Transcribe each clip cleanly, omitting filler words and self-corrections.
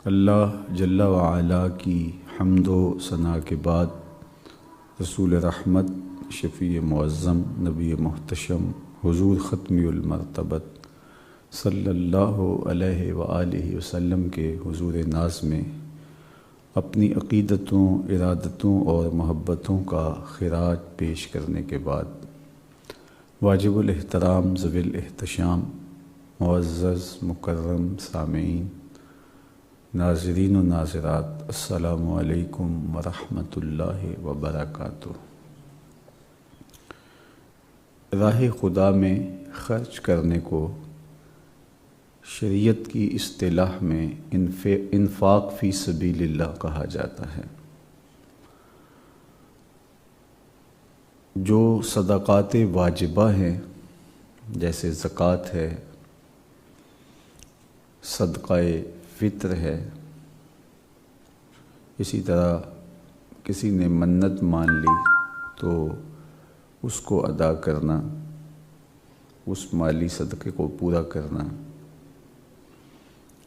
اللہ جل وعلا کی حمد و ثنا کے بعد رسول رحمت، شفیع معظم، نبی محتشم، حضور ختمی المرتبت صلی اللہ علیہ وآلہ وسلم کے حضور ناز میں اپنی عقیدتوں، ارادتوں اور محبتوں کا خراج پیش کرنے کے بعد واجب الاحترام ذوی الاحتشام معزز مکرم سامعین، ناظرین و ناظرات، السلام علیکم ورحمۃ اللہ وبرکاتہ۔ راہ خدا میں خرچ کرنے کو شریعت کی اصطلاح میں انفاق فی سبیل اللہ کہا جاتا ہے۔ جو صدقات واجبہ ہیں جیسے زکوٰۃ ہے، صدقہ فطر ہے، اسی طرح کسی نے منت مان لی تو اس کو ادا کرنا، اس مالی صدقے کو پورا کرنا،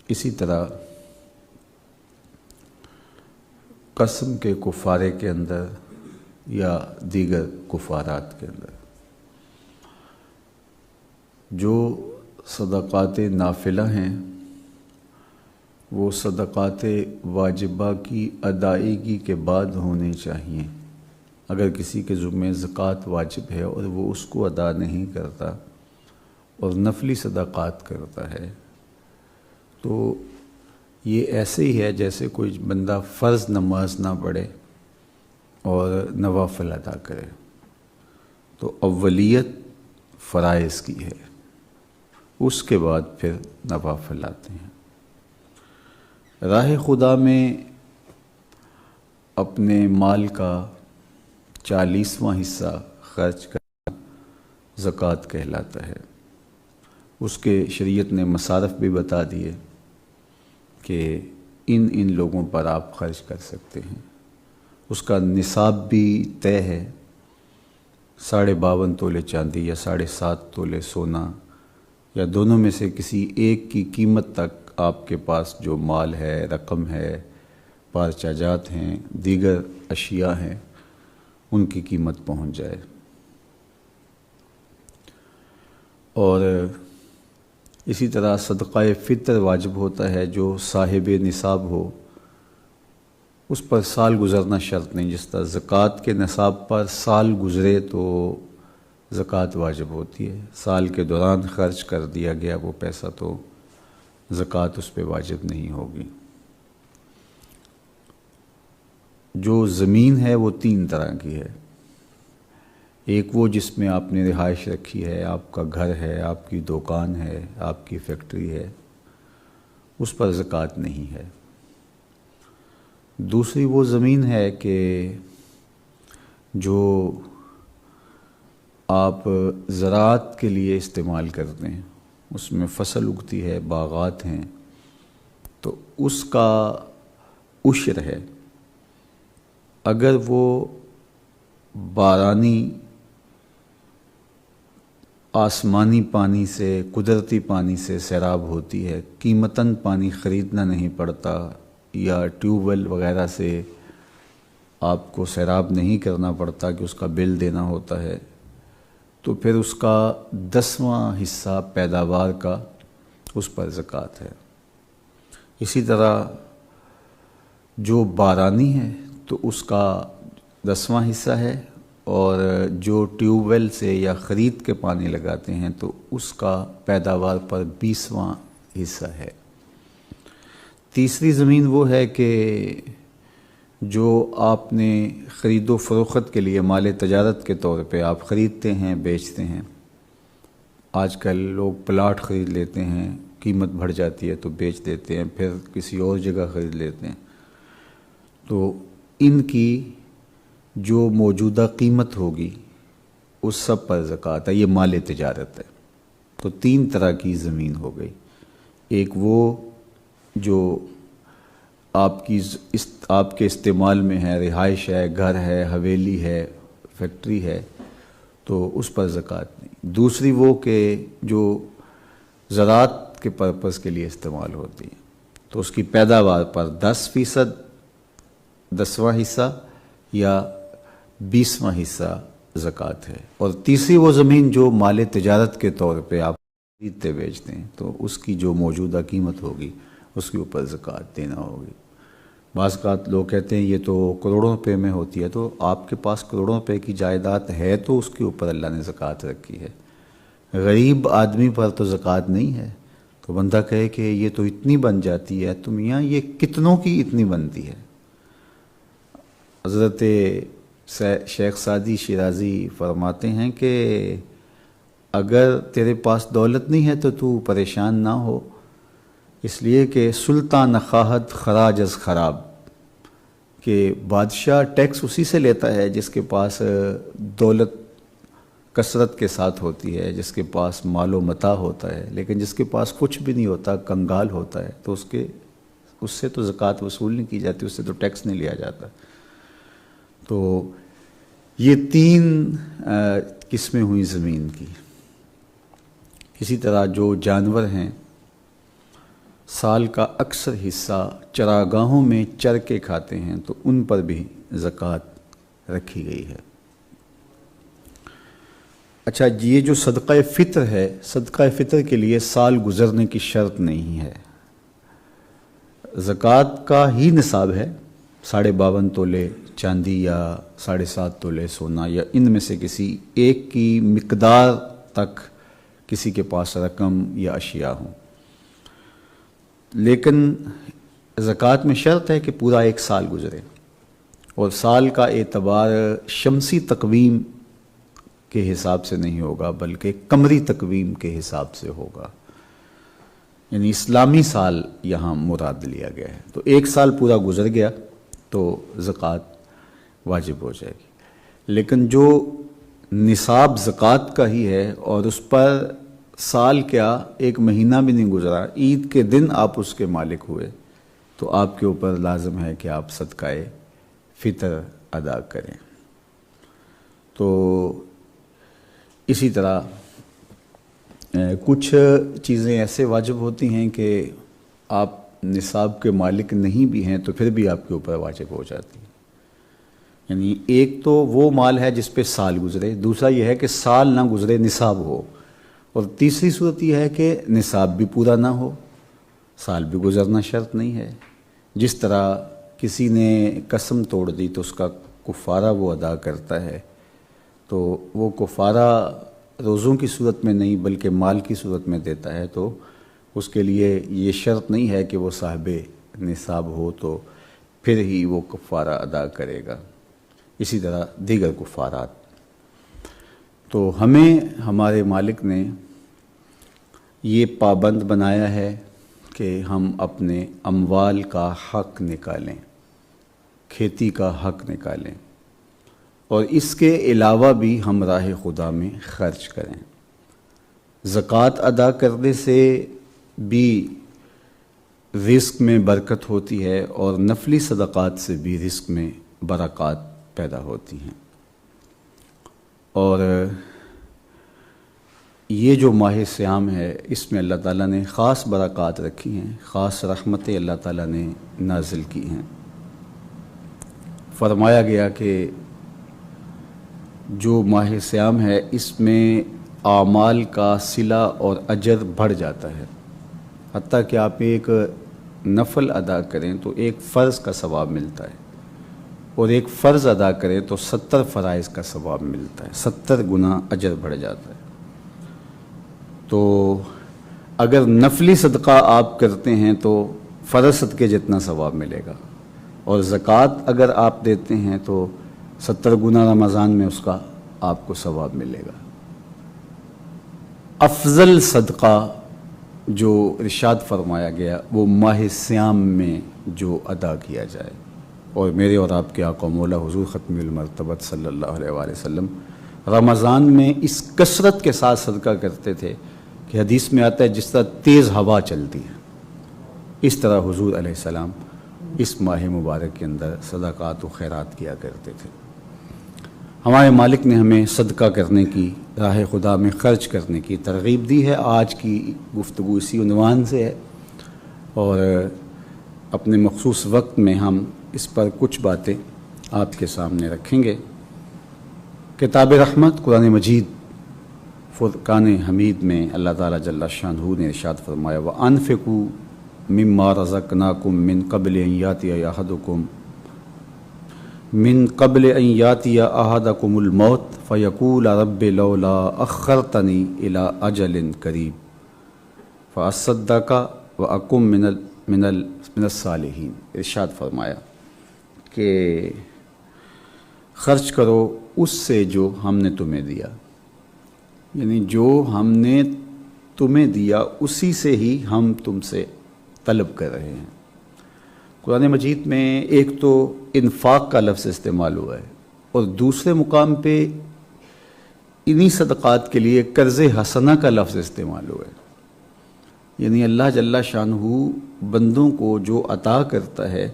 اسی طرح قسم کے کفارے کے اندر یا دیگر کفارات کے اندر جو صدقات نافلہ ہیں وہ صدقات واجبہ کی ادائیگی کے بعد ہونے چاہیے۔ اگر کسی کے ذمہ زکوٰۃ واجب ہے اور وہ اس کو ادا نہیں کرتا اور نفلی صدقات کرتا ہے تو یہ ایسے ہی ہے جیسے کوئی بندہ فرض نماز نہ پڑھے اور نوافل ادا کرے۔ تو اولیت فرائض کی ہے، اس کے بعد پھر نوافل آتے ہیں۔ راہ خدا میں اپنے مال کا 40واں حصہ خرچ کرنا زکوٰۃ کہلاتا ہے۔ اس کے شریعت نے مصارف بھی بتا دیے کہ ان لوگوں پر آپ خرچ کر سکتے ہیں۔ اس کا نصاب بھی طے ہے، 52.5 تولے چاندی یا 7.5 تولے سونا یا دونوں میں سے کسی ایک کی قیمت تک آپ کے پاس جو مال ہے، رقم ہے، پارچہ جات ہیں، دیگر اشیاء ہیں، ان کی قیمت پہنچ جائے۔ اور اسی طرح صدقہ فطر واجب ہوتا ہے، جو صاحب نصاب ہو اس پر سال گزرنا شرط نہیں۔ جس طرح زکوٰۃ کے نصاب پر سال گزرے تو زکوٰۃ واجب ہوتی ہے، سال کے دوران خرچ کر دیا گیا وہ پیسہ تو زکوٰۃ اس پہ واجب نہیں ہوگی۔ جو زمین ہے وہ 3 طرح کی ہے۔ ایک وہ جس میں آپ نے رہائش رکھی ہے، آپ کا گھر ہے، آپ کی دکان ہے، آپ کی فیکٹری ہے، اس پر زکوٰۃ نہیں ہے۔ دوسری وہ زمین ہے کہ جو آپ زراعت کے لیے استعمال کرتے ہیں، اس میں فصل اگتی ہے، باغات ہیں، تو اس کا عشر ہے۔ اگر وہ بارانی آسمانی پانی سے، قدرتی پانی سے سیراب ہوتی ہے، قیمتاً پانی خریدنا نہیں پڑتا یا ٹیوب ویل وغیرہ سے آپ کو سیراب نہیں کرنا پڑتا کہ اس کا بل دینا ہوتا ہے، تو پھر اس کا 10واں حصہ پیداوار کا اس پر زکوٰۃ ہے۔ اسی طرح جو بارانی ہے تو اس کا 10واں حصہ ہے، اور جو ٹیوب ویل سے یا خرید کے پانی لگاتے ہیں تو اس کا پیداوار پر 20واں حصہ ہے۔ تیسری زمین وہ ہے کہ جو آپ نے خرید و فروخت کے لیے مال تجارت کے طور پہ آپ خریدتے ہیں، بیچتے ہیں۔ آج کل لوگ پلاٹ خرید لیتے ہیں، قیمت بڑھ جاتی ہے تو بیچ دیتے ہیں، پھر کسی اور جگہ خرید لیتے ہیں، تو ان کی جو موجودہ قیمت ہوگی اس سب پر زکوٰۃ ہے۔ یہ مال تجارت ہے۔ تو 3 طرح کی زمین ہو گئی۔ ایک وہ جو آپ کے استعمال میں ہے، رہائش ہے، گھر ہے، حویلی ہے، فیکٹری ہے، تو اس پر زکوٰۃ نہیں۔ دوسری وہ کہ جو زراعت کے پرپس کے لیے استعمال ہوتی ہے، تو اس کی پیداوار پر 10%، 10واں حصہ یا 20واں حصہ زکوٰۃ ہے۔ اور تیسری وہ زمین جو مال تجارت کے طور پہ آپ خریدتے بیچتے ہیں تو اس کی جو موجودہ قیمت ہوگی اس کے اوپر زکوٰۃ دینا ہوگی۔ بعض اوقات لوگ کہتے ہیں یہ تو کروڑوں روپے میں ہوتی ہے، تو آپ کے پاس کروڑوں روپے کی جائیداد ہے تو اس کے اوپر اللہ نے زکوٰۃ رکھی ہے۔ غریب آدمی پر تو زکوٰۃ نہیں ہے، تو بندہ کہے کہ یہ تو اتنی بن جاتی ہے، تو میاں یہ کتنوں کی اتنی بنتی ہے؟ حضرت شیخ سعدی شیرازی فرماتے ہیں کہ اگر تیرے پاس دولت نہیں ہے تو پریشان نہ ہو، اس لیے کہ سلطان خواہد خراج از خراب، کہ بادشاہ ٹیکس اسی سے لیتا ہے جس کے پاس دولت کثرت کے ساتھ ہوتی ہے، جس کے پاس مال و متاع ہوتا ہے، لیکن جس کے پاس کچھ بھی نہیں ہوتا، کنگال ہوتا ہے، تو اس سے تو زکوٰۃ وصول نہیں کی جاتی، اس سے تو ٹیکس نہیں لیا جاتا۔ تو یہ 3 قسمیں ہوئیں زمین کی۔ اسی طرح جو جانور ہیں، سال کا اکثر حصہ چراگاہوں میں چر کے کھاتے ہیں، تو ان پر بھی زکوٰۃ رکھی گئی ہے۔ اچھا، یہ جو صدقہ فطر ہے، صدقہ فطر کے لیے سال گزرنے کی شرط نہیں ہے۔ زکوٰۃ کا ہی نصاب ہے، 52.5 تولے چاندی یا 7.5 تولے سونا، یا ان میں سے کسی ایک کی مقدار تک کسی کے پاس رقم یا اشیاء ہوں۔ لیکن زکوٰۃ میں شرط ہے کہ پورا 1 سال گزرے، اور سال کا اعتبار شمسی تقویم کے حساب سے نہیں ہوگا بلکہ قمری تقویم کے حساب سے ہوگا، یعنی اسلامی سال یہاں مراد لیا گیا ہے۔ تو 1 سال پورا گزر گیا تو زکوٰۃ واجب ہو جائے گی۔ لیکن جو نصاب زکوٰۃ کا ہی ہے اور اس پر سال کیا 1 مہینہ بھی نہیں گزرا، عید کے دن آپ اس کے مالک ہوئے، تو آپ کے اوپر لازم ہے کہ آپ صدقہ فطر ادا کریں۔ تو اسی طرح کچھ چیزیں ایسے واجب ہوتی ہیں کہ آپ نصاب کے مالک نہیں بھی ہیں تو پھر بھی آپ کے اوپر واجب ہو جاتی ہیں۔ یعنی ایک تو وہ مال ہے جس پہ سال گزرے، دوسرا یہ ہے کہ سال نہ گزرے نصاب ہو، اور تیسری صورت یہ ہے کہ نصاب بھی پورا نہ ہو، سال بھی گزرنا شرط نہیں ہے۔ جس طرح کسی نے قسم توڑ دی تو اس کا کفارہ وہ ادا کرتا ہے، تو وہ کفارہ روزوں کی صورت میں نہیں بلکہ مال کی صورت میں دیتا ہے، تو اس کے لیے یہ شرط نہیں ہے کہ وہ صاحب نصاب ہو تو پھر ہی وہ کفارہ ادا کرے گا۔ اسی طرح دیگر کفارات۔ تو ہمیں ہمارے مالک نے یہ پابند بنایا ہے کہ ہم اپنے اموال کا حق نکالیں، کھیتی کا حق نکالیں، اور اس کے علاوہ بھی ہم راہ خدا میں خرچ کریں۔ زکوٰۃ ادا کرنے سے بھی رزق میں برکت ہوتی ہے، اور نفلی صدقات سے بھی رزق میں برکات پیدا ہوتی ہیں۔ اور یہ جو ماہ صیام ہے اس میں اللہ تعالیٰ نے خاص برکات رکھی ہیں، خاص رحمتیں اللہ تعالیٰ نے نازل کی ہیں۔ فرمایا گیا کہ جو ماہ صیام ہے اس میں اعمال کا صلہ اور اجر بڑھ جاتا ہے، حتیٰ کہ آپ ایک نفل ادا کریں تو ایک فرض کا ثواب ملتا ہے، اور ایک فرض ادا کریں تو 70 فرائض کا ثواب ملتا ہے، 70 گنا اجر بڑھ جاتا ہے۔ تو اگر نفلی صدقہ آپ کرتے ہیں تو فرض صدقے جتنا ثواب ملے گا، اور زکوٰۃ اگر آپ دیتے ہیں تو 70 گنا رمضان میں اس کا آپ کو ثواب ملے گا۔ افضل صدقہ جو ارشاد فرمایا گیا وہ ماہ صیام میں جو ادا کیا جائے، اور میرے اور آپ کے آقا مولا حضور ختم المرتبت صلی اللہ علیہ وآلہ وسلم رمضان میں اس کثرت کے ساتھ صدقہ کرتے تھے کہ حدیث میں آتا ہے جس طرح تیز ہوا چلتی ہے، اس طرح حضور علیہ السلام اس ماہ مبارک کے اندر صدقات و خیرات کیا کرتے تھے۔ ہمارے مالک نے ہمیں صدقہ کرنے کی، راہ خدا میں خرچ کرنے کی ترغیب دی ہے۔ آج کی گفتگو اسی عنوان سے ہے، اور اپنے مخصوص وقت میں ہم اس پر کچھ باتیں آپ کے سامنے رکھیں گے۔ کتاب رحمت قرآن مجید فرقان حمید میں اللہ تعالیٰ جل شانہ نے ارشاد فرمایا وَأَنفِقُوا مِمَّا رَزَقْنَاكُم مِّن قَبْلِ أَن يَأْتِيَ أَحَدَكُمُ الْمَوْتُ فَيَقُولَ رَبِّ لَوْلَا أَخَّرْتَنِي إِلَىٰ أَجَلٍ قَرِيبٍ فَأَصَّدَّقَ وَأَكُن من الصالحین۔ ارشاد فرمایا کہ خرچ کرو اس سے جو ہم نے تمہیں دیا، یعنی جو ہم نے تمہیں دیا اسی سے ہی ہم تم سے طلب کر رہے ہیں۔ قرآن مجید میں ایک تو انفاق کا لفظ استعمال ہوا ہے اور دوسرے مقام پہ انہی صدقات کے لیے قرض حسنہ کا لفظ استعمال ہوا ہے، یعنی اللہ جل شانہ بندوں کو جو عطا کرتا ہے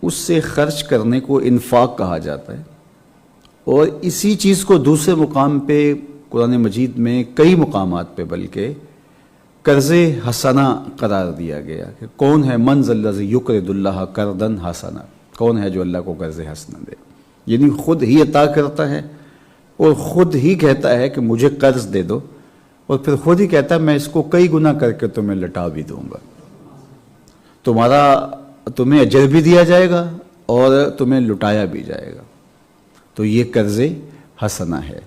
اس سے خرچ کرنے کو انفاق کہا جاتا ہے۔ اور اسی چیز کو دوسرے مقام پہ قرآن مجید میں کئی مقامات پہ بلکہ قرض حسنہ قرار دیا گیا کہ کون ہے من ذا الذی یقرض اللہ قرضا حسنا، کون ہے جو اللہ کو قرض حسنہ دے، یعنی خود ہی عطا کرتا ہے اور خود ہی کہتا ہے کہ مجھے قرض دے دو، اور پھر خود ہی کہتا ہے میں اس کو کئی گنا کر کے تمہیں لٹا بھی دوں گا، تمہیں اجر بھی دیا جائے گا اور تمہیں لٹایا بھی جائے گا۔ تو یہ قرض حسنہ ہے۔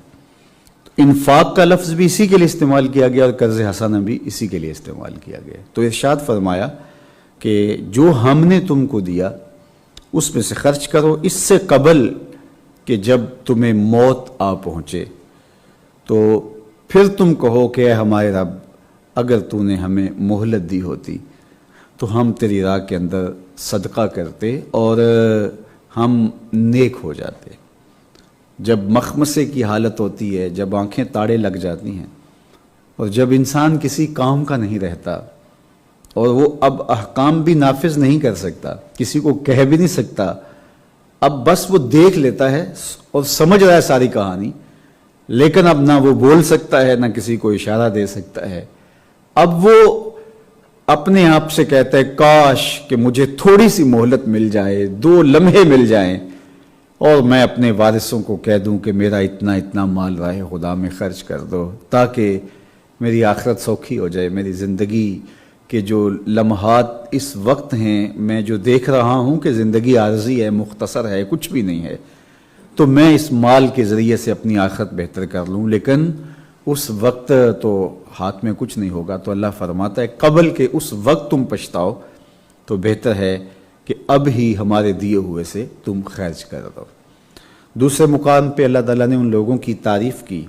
انفاق کا لفظ بھی اسی کے لیے استعمال کیا گیا اور قرض حسنہ بھی اسی کے لیے استعمال کیا گیا۔ تو ارشاد فرمایا کہ جو ہم نے تم کو دیا اس میں سے خرچ کرو، اس سے قبل کہ جب تمہیں موت آ پہنچے تو پھر تم کہو کہ اے ہمارے رب اگر تو نے ہمیں مہلت دی ہوتی تو ہم تیری راہ کے اندر صدقہ کرتے اور ہم نیک ہو جاتے۔ جب مخمصے کی حالت ہوتی ہے، جب آنکھیں تاڑے لگ جاتی ہیں اور جب انسان کسی کام کا نہیں رہتا اور وہ اب احکام بھی نافذ نہیں کر سکتا، کسی کو کہہ بھی نہیں سکتا، اب بس وہ دیکھ لیتا ہے اور سمجھ رہا ہے ساری کہانی، لیکن اب نہ وہ بول سکتا ہے نہ کسی کو اشارہ دے سکتا ہے، اب وہ اپنے آپ سے کہتا ہے کاش کہ مجھے تھوڑی سی مہلت مل جائے، 2 لمحے مل جائیں اور میں اپنے وارثوں کو کہہ دوں کہ میرا اتنا مال راہ خدا میں خرچ کر دو تاکہ میری آخرت سوکھی ہو جائے، میری زندگی کے جو لمحات اس وقت ہیں، میں جو دیکھ رہا ہوں کہ زندگی عارضی ہے، مختصر ہے، کچھ بھی نہیں ہے، تو میں اس مال کے ذریعے سے اپنی آخرت بہتر کر لوں، لیکن اس وقت تو ہاتھ میں کچھ نہیں ہوگا۔ تو اللہ فرماتا ہے قبل کہ اس وقت تم پچھتاؤ تو بہتر ہے کہ اب ہی ہمارے دیے ہوئے سے تم خرچ کر دو۔ دوسرے مقام پہ اللہ تعالیٰ نے ان لوگوں کی تعریف کی،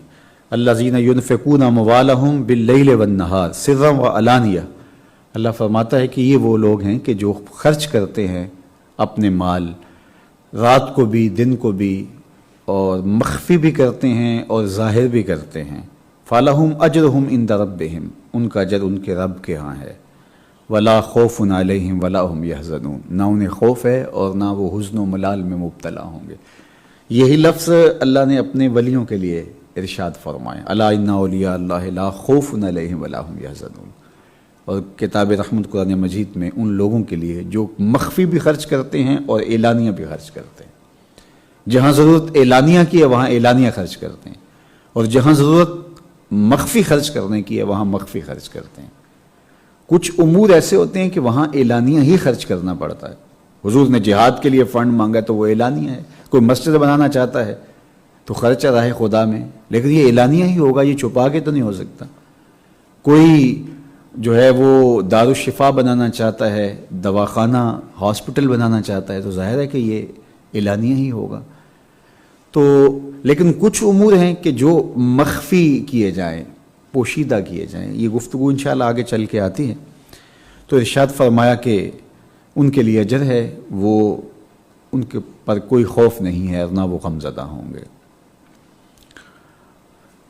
الذین ینفقون اموالہم باللیل والنہار سرا وعلانیہ۔ اللہ فرماتا ہے کہ یہ وہ لوگ ہیں کہ جو خرچ کرتے ہیں اپنے مال رات کو بھی دن کو بھی، اور مخفی بھی کرتے ہیں اور ظاہر بھی کرتے ہیں۔ فَلَهُمْ أَجْرُهُمْ عِنْدَ رَبِّهِمْ، ان کا اجر ان کے رب کے ہاں ہے۔ وَلَا خَوْفٌ عَلَيْهِمْ وَلَا هُمْ يَحْزَنُونَ، نہ انہیں خوف ہے اور نہ وہ حزن و ملال میں مبتلا ہوں گے۔ یہی لفظ اللہ نے اپنے ولیوں کے لیے ارشاد فرمائے، الا ان اولیاء اللہ لا خوف علیہم ولا هم يحزنون۔ اور کتاب رحمت قرآن مجید میں ان لوگوں کے لیے جو مخفی بھی خرچ کرتے ہیں اور اعلانیہ بھی خرچ کرتے ہیں، جہاں ضرورت اعلانیہ کی ہے وہاں اعلانیہ خرچ کرتے ہیں، اور جہاں ضرورت مخفی خرچ کرنے کی ہے وہاں مخفی خرچ کرتے ہیں۔ کچھ امور ایسے ہوتے ہیں کہ وہاں اعلانیہ ہی خرچ کرنا پڑتا ہے۔ حضور نے جہاد کے لیے فنڈ مانگا تو وہ اعلانیہ ہے، کوئی مسجد بنانا چاہتا ہے تو خرچ راہ خدا میں، لیکن یہ اعلانیہ ہی ہوگا، یہ چھپا کے تو نہیں ہو سکتا۔ کوئی جو ہے وہ دارالشفا بنانا چاہتا ہے، دواخانہ ہاسپٹل بنانا چاہتا ہے، تو ظاہر ہے کہ یہ اعلانیہ ہی ہوگا۔ تو لیکن کچھ امور ہیں کہ جو مخفی کیے جائیں، پوشیدہ کیے جائیں، یہ گفتگو انشاءاللہ آگے چل کے آتی ہے۔ تو ارشاد فرمایا کہ ان کے لیے اجر ہے، وہ ان کے پر کوئی خوف نہیں ہے اور نہ وہ غمزدہ ہوں گے۔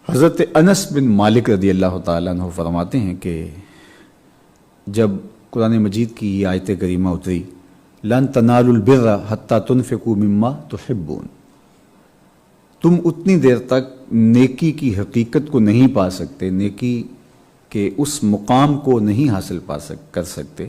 حضرت انس بن مالک رضی اللہ تعالیٰ عنہ فرماتے ہیں کہ جب قرآن مجید کی یہ آیت کریمہ اتری لن تنالوا البر حتی تنفقوا مما تحبون، تم اتنی دیر تک نیکی کی حقیقت کو نہیں پا سکتے، نیکی کے اس مقام کو نہیں حاصل کر سکتے،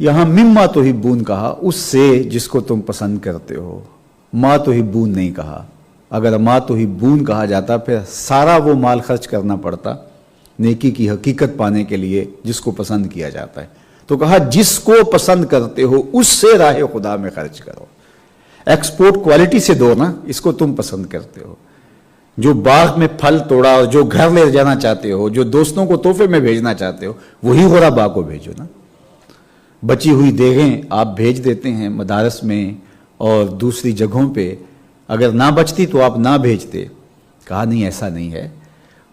یہاں مما تحبون کہا، اس سے جس کو تم پسند کرتے ہو، ما تحبون نہیں کہا۔ اگر ما تحبون کہا جاتا پھر سارا وہ مال خرچ کرنا پڑتا نیکی کی حقیقت پانے کے لیے جس کو پسند کیا جاتا ہے، تو کہا جس کو پسند کرتے ہو اس سے راہ خدا میں خرچ کرو۔ ایکسپورٹ کوالٹی سے دو نا، اس کو تم پسند کرتے ہو، جو باغ میں پھل توڑا اور جو گھر لے جانا چاہتے ہو، جو دوستوں کو تحفے میں بھیجنا چاہتے ہو، وہی غربا کو بھیجو نا۔ بچی ہوئی دیگیں آپ بھیج دیتے ہیں مدارس میں اور دوسری جگہوں پہ، اگر نہ بچتی تو آپ نہ بھیجتے۔ کہا نہیں، ایسا نہیں ہے،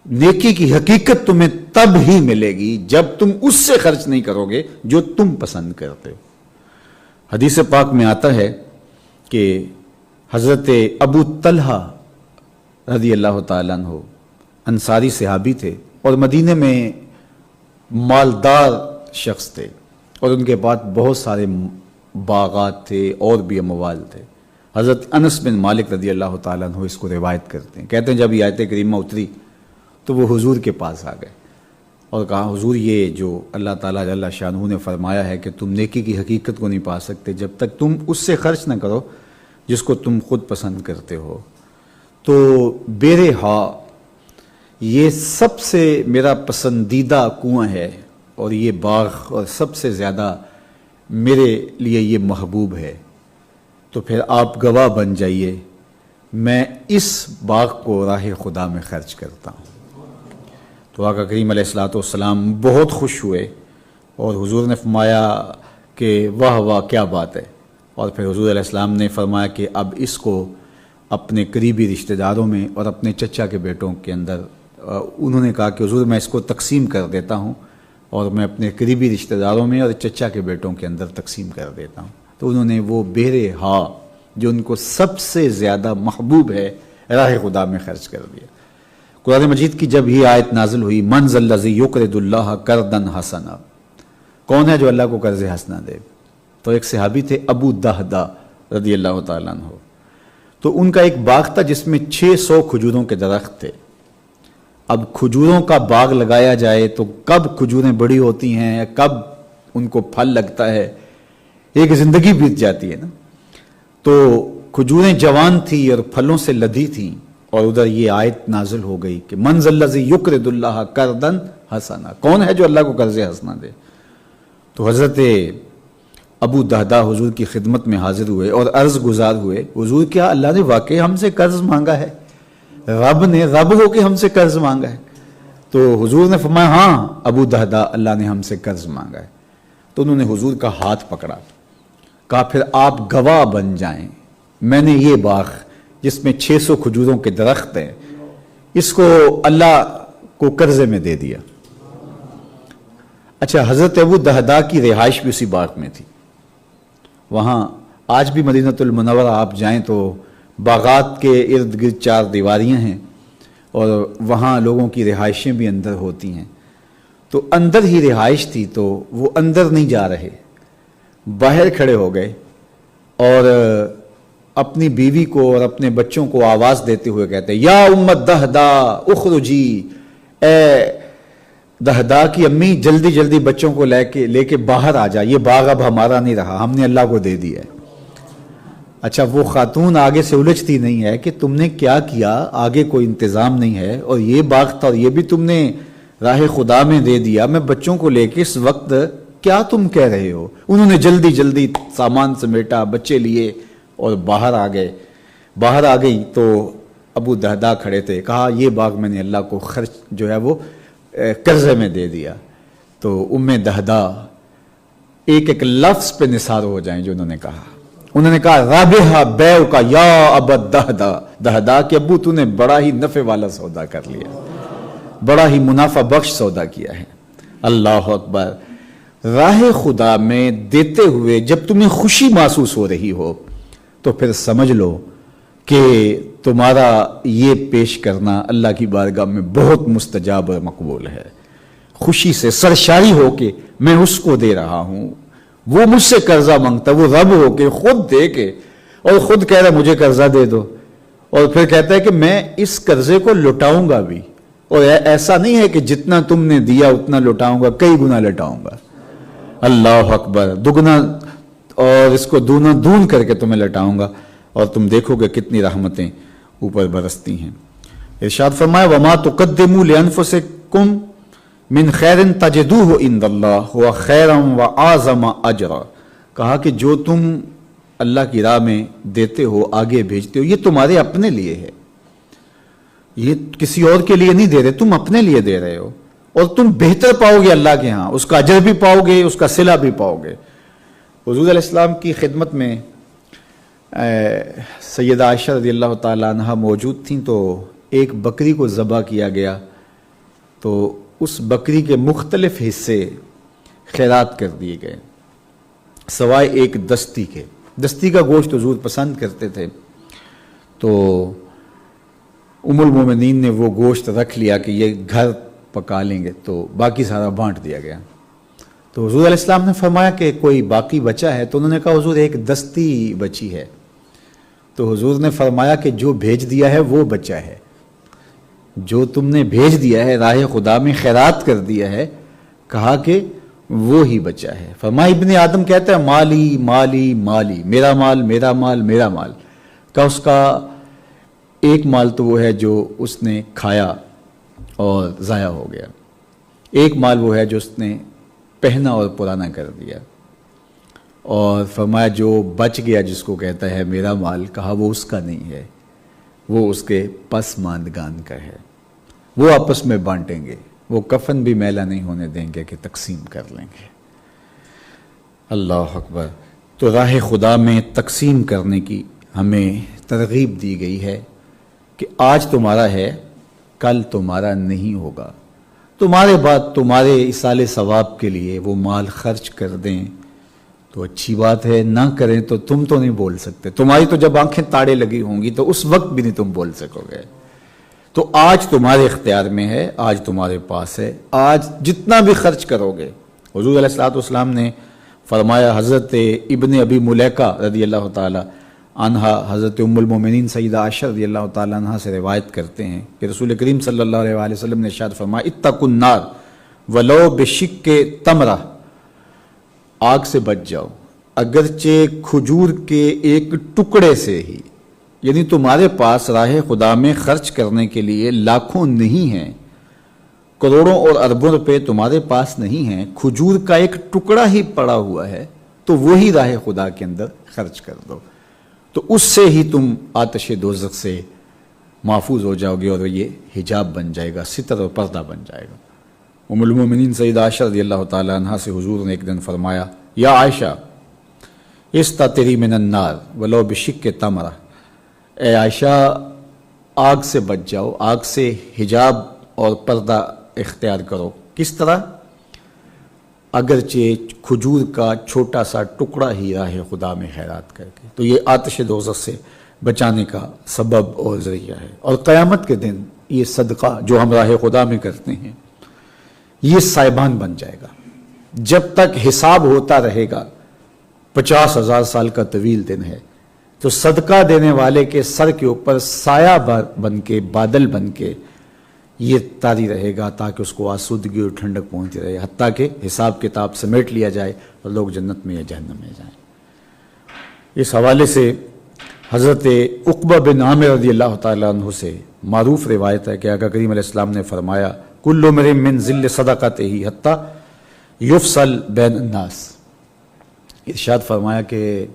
نیکی کی حقیقت تمہیں تب ہی ملے گی جب تم اس سے خرچ نہیں کرو گے جو تم پسند کرتے ہو۔ حدیث پاک میں آتا ہے کہ حضرت ابو طلحہ رضی اللہ تعالیٰ عنہ انصاری صحابی تھے اور مدینے میں مالدار شخص تھے، اور ان کے پاس بہت سارے باغات تھے اور بھی اموال تھے۔ حضرت انس بن مالک رضی اللہ تعالیٰ عنہ اس کو روایت کرتے ہیں، کہتے ہیں جب یہ آیت کریمہ اتری تو وہ حضور کے پاس آ گئے اور کہا حضور یہ جو اللہ تعالیٰ جل شانہ نے فرمایا ہے کہ تم نیکی کی حقیقت کو نہیں پا سکتے جب تک تم اس سے خرچ نہ کرو جس کو تم خود پسند کرتے ہو، تو بیرے ہا یہ سب سے میرا پسندیدہ کنواں ہے اور یہ باغ اور سب سے زیادہ میرے لیے یہ محبوب ہے، تو پھر آپ گواہ بن جائیے میں اس باغ کو راہ خدا میں خرچ کرتا ہوں۔ تو آقا کریم علیہ الصلوۃ والسلام بہت خوش ہوئے اور حضور نے فرمایا کہ واہ واہ کیا بات ہے، اور پھر حضور علیہ السلام نے فرمایا کہ اب اس کو اپنے قریبی رشتہ داروں میں اور اپنے چچا کے بیٹوں کے اندر، انہوں نے کہا کہ حضور میں اس کو تقسیم کر دیتا ہوں اور میں اپنے قریبی رشتہ داروں میں اور چچا کے بیٹوں کے اندر تقسیم کر دیتا ہوں۔ تو انہوں نے وہ بیرے ہا جو ان کو سب سے زیادہ محبوب ہے راہ خدا میں خرچ کر دیا۔ قرآن مجید کی جب یہ آیت نازل ہوئی من ذا الذی یقرض اللہ قرضا حسنا، کون ہے جو اللہ کو قرض حسنا دے؟ تو ایک صحابی تھے ابو دہدا رضی اللہ تعالیٰ عنہ، تو ان کا ایک باغ تھا جس میں 600 کھجوروں کے درخت تھے۔ اب کھجوروں کا باغ لگایا جائے تو کب کھجوریں بڑی ہوتی ہیں، کب ان کو پھل لگتا ہے، ایک زندگی بیت جاتی ہے نا۔ تو کھجوریں جوان تھی اور پھلوں سے لدی تھیں، اور ادھر یہ آیت نازل ہو گئی کہ من ذا الذی یقرض اللہ قرضا حسنا، کون ہے جو اللہ کو قرض حسنا دے؟ تو حضرت ابو دہدا حضور کی خدمت میں حاضر ہوئے اور عرض گزار ہوئے، حضور کیا اللہ نے واقعی ہم سے قرض مانگا ہے؟ رب نے رب ہو کے ہم سے قرض مانگا ہے؟ تو حضور نے فرمایا ہاں ابو دہدا اللہ نے ہم سے قرض مانگا ہے۔ تو انہوں نے حضور کا ہاتھ پکڑا، کہا پھر آپ گواہ بن جائیں، میں نے یہ باغ جس میں 600 کھجوروں کے درخت ہیں اس کو اللہ کو قرضے میں دے دیا۔ اچھا، حضرت ابو دہدا کی رہائش بھی اسی باغ میں تھی۔ وہاں آج بھی مدینہ المنورہ آپ جائیں تو باغات کے ارد گرد 4 دیواریاں ہیں اور وہاں لوگوں کی رہائشیں بھی اندر ہوتی ہیں۔ تو اندر ہی رہائش تھی تو وہ اندر نہیں جا رہے، باہر کھڑے ہو گئے اور اپنی بیوی کو اور اپنے بچوں کو آواز دیتے ہوئے کہتے ہیں یا امت دہدا اخرجی، اے دہدا کی امی جلدی جلدی بچوں کو لے کے باہر آ جا، یہ باغ اب ہمارا نہیں رہا، ہم نے اللہ کو دے دیا ہے۔ اچھا، وہ خاتون آگے سے الجھتی نہیں ہے کہ تم نے کیا کیا، آگے کوئی انتظام نہیں ہے اور یہ باغ تھا اور یہ بھی تم نے راہ خدا میں دے دیا، میں بچوں کو لے کے اس وقت کیا تم کہہ رہے ہو؟ انہوں نے جلدی جلدی سامان سمیٹا، بچے لیے اور باہر آ گئے۔ باہر آ گئی تو ابو دہدا کھڑے تھے، کہا یہ باغ میں نے اللہ کو خرچ جو ہے وہ قرضے میں دے دیا۔ تو ام دہدا ایک ایک لفظ پہ نثار ہو جائیں جو انہوں نے کہا، انہوں نے کہا رابحہ بیع کا یا ابا دہدا، دہدا کہ ابو تو نے بڑا ہی نفع والا سودا کر لیا، بڑا ہی منافع بخش سودا کیا ہے۔ اللہ اکبر۔ راہ خدا میں دیتے ہوئے جب تمہیں خوشی محسوس ہو رہی ہو تو پھر سمجھ لو کہ تمہارا یہ پیش کرنا اللہ کی بارگاہ میں بہت مستجاب اور مقبول ہے۔ خوشی سے سرشاری ہو کے میں اس کو دے رہا ہوں، وہ مجھ سے قرضہ مانگتا، وہ رب ہو کے خود دے کے اور خود کہہ رہا مجھے قرضہ دے دو، اور پھر کہتا ہے کہ میں اس قرضے کو لوٹاؤں گا بھی، اور ایسا نہیں ہے کہ جتنا تم نے دیا اتنا لوٹاؤں گا، کئی گنا لوٹاؤں گا۔ اللہ اکبر، دگنا اور اس کو دونا دون کر کے تمہیں لٹاؤں گا اور تم دیکھو گے کتنی رحمتیں اوپر برستی ہیں۔ ارشاد فرمایا وما تقدموا لانفسکم من خیر تجدوہ عند اللہ هو خیرا واعظم اجرا، کہا کہ جو تم اللہ کی راہ میں دیتے ہو، آگے بھیجتے ہو، یہ تمہارے اپنے لیے ہے، یہ کسی اور کے لیے نہیں دے رہے، تم اپنے لیے دے رہے ہو، اور تم بہتر پاؤ گے اللہ کے ہاں، اس کا اجر بھی پاؤ گے، اس کا صلہ بھی پاؤ گے۔ حضور علیہ السلام کی خدمت میں سیدہ عائشہ رضی اللہ تعالیٰ عنہ موجود تھیں، تو ایک بکری کو ذبح کیا گیا، تو اس بکری کے مختلف حصے خیرات کر دیے گئے سوائے ایک دستی کے۔ دستی کا گوشت حضور پسند کرتے تھے، تو ام المومنین نے وہ گوشت رکھ لیا کہ یہ گھر پکا لیں گے، تو باقی سارا بانٹ دیا گیا۔ تو حضور علیہ السلام نے فرمایا کہ کوئی باقی بچا ہے؟ تو انہوں نے کہا حضور ایک دستی بچی ہے۔ تو حضور نے فرمایا کہ جو بھیج دیا ہے وہ بچا ہے، جو تم نے بھیج دیا ہے، راہ خدا میں خیرات کر دیا ہے، کہا کہ وہ ہی بچا ہے۔ فرمایا ابن آدم کہتا ہے مالی مالی مالی، میرا مال میرا مال میرا مال، کہ اس کا ایک مال تو وہ ہے جو اس نے کھایا اور ضائع ہو گیا، ایک مال وہ ہے جو اس نے پہنا اور پرانا کر دیا، اور فرمایا جو بچ گیا جس کو کہتا ہے میرا مال، کہا وہ اس کا نہیں ہے، وہ اس کے پسماندگان کا ہے، وہ آپس میں بانٹیں گے، وہ کفن بھی میلا نہیں ہونے دیں گے کہ تقسیم کر لیں گے۔ اللہ اکبر۔ تو راہ خدا میں تقسیم کرنے کی ہمیں ترغیب دی گئی ہے کہ آج تمہارا ہے، کل تمہارا نہیں ہوگا، تمہارے بعد تمہارے اصالِ ثواب کے لیے وہ مال خرچ کر دیں تو اچھی بات ہے، نہ کریں تو تم تو نہیں بول سکتے، تمہاری تو جب آنکھیں تاڑے لگی ہوں گی تو اس وقت بھی نہیں تم بول سکو گے۔ تو آج تمہارے اختیار میں ہے، آج تمہارے پاس ہے، آج جتنا بھی خرچ کرو گے۔ حضور علیہ السلام نے فرمایا، حضرت ابن ابی ملیکہ رضی اللہ تعالی عنہا حضرت ام المومنین سیدہ عائشہ رضی اللہ تعالیٰ عنہ سے روایت کرتے ہیں کہ رسول کریم صلی اللہ علیہ وآلہ وسلم نے ارشاد فرمایا اتقوا النار ولو بشق تمرہ، آگ سے بچ جاؤ اگرچہ کھجور کے ایک ٹکڑے سے ہی، یعنی تمہارے پاس راہ خدا میں خرچ کرنے کے لیے لاکھوں نہیں ہیں، کروڑوں اور اربوں روپے تمہارے پاس نہیں ہیں، کھجور کا ایک ٹکڑا ہی پڑا ہوا ہے، تو وہی راہ خدا کے اندر خرچ کر دو، تو اس سے ہی تم آتش دوزخ سے محفوظ ہو جاؤ گے، اور یہ حجاب بن جائے گا، ستر اور پردہ بن جائے گا۔ ام المومنین سیدہ عائشہ رضی اللہ تعالی عنہ سے حضور نے ایک دن فرمایا یا عائشہ استتری من النار ولو بشق تمرہ، اے عائشہ آگ سے بچ جاؤ، آگ سے حجاب اور پردہ اختیار کرو۔ کس طرح؟ اگرچہ کھجور کا چھوٹا سا ٹکڑا ہی راہ خدا میں خیرات کر کے، تو یہ آتش دوزخ سے بچانے کا سبب اور ذریعہ ہے۔ اور قیامت کے دن یہ صدقہ جو ہم راہ خدا میں کرتے ہیں یہ سائبان بن جائے گا، جب تک حساب ہوتا رہے گا، 50,000 سال کا طویل دن ہے، تو صدقہ دینے والے کے سر کے اوپر سایہ بن کے، بادل بن کے یہ طاری رہے گا، تاکہ اس کو آسودگی اور ٹھنڈک پہنچتی رہے، حتیٰ کہ حساب کتاب سمیٹ لیا جائے اور لوگ جنت میں یا جہنم میں جائیں۔ اس حوالے سے حضرت عقبہ بن عامر رضی اللہ تعالیٰ عنہ سے معروف روایت ہے کہ آقا کریم علیہ السلام نے فرمایا کل امرئ من ذل صدقتہ حتی یفصل بین الناس، ارشاد فرمایا کہ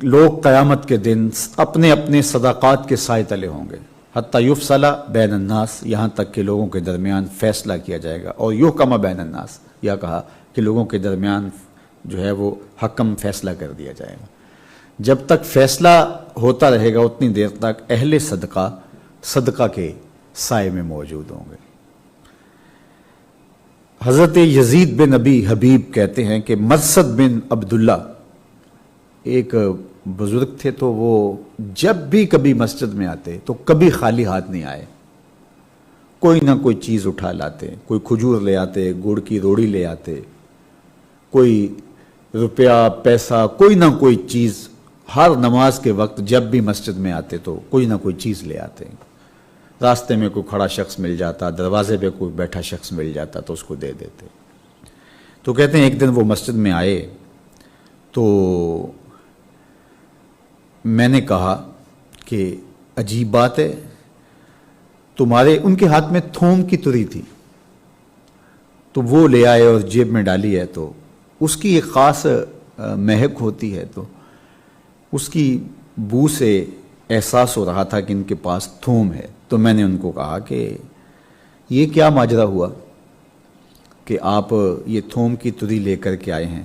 لوگ قیامت کے دن اپنے اپنے صدقات کے سائے تلے ہوں گے، حتی یفصل بین الناس، یہاں تک کہ لوگوں کے درمیان فیصلہ کیا جائے گا، اور یحکم بین الناس، یا کہا کہ لوگوں کے درمیان جو ہے وہ حکم فیصلہ کر دیا جائے گا۔ جب تک فیصلہ ہوتا رہے گا اتنی دیر تک اہل صدقہ کے سائے میں موجود ہوں گے۔ حضرت یزید بن ابی حبیب کہتے ہیں کہ مرثد بن عبداللہ ایک بزرگ تھے، تو وہ جب بھی کبھی مسجد میں آتے تو کبھی خالی ہاتھ نہیں آئے، کوئی نہ کوئی چیز اٹھا لاتے، کوئی کھجور لے آتے، گڑ کی روڑی لے آتے، کوئی روپیہ پیسہ، کوئی نہ کوئی چیز، ہر نماز کے وقت جب بھی مسجد میں آتے تو کوئی نہ کوئی چیز لے آتے۔ راستے میں کوئی کھڑا شخص مل جاتا، دروازے پہ کوئی بیٹھا شخص مل جاتا تو اس کو دے دیتے۔ تو کہتے ہیں ایک دن وہ مسجد میں آئے تو میں نے کہا کہ عجیب بات ہے، تمہارے، ان کے ہاتھ میں تھوم کی تری تھی، تو وہ لے آئے اور جیب میں ڈالی ہے، تو اس کی ایک خاص مہک ہوتی ہے، تو اس کی بو سے احساس ہو رہا تھا کہ ان کے پاس تھوم ہے۔ تو میں نے ان کو کہا کہ یہ کیا ماجرا ہوا کہ آپ یہ تھوم کی تری لے کر کے آئے ہیں؟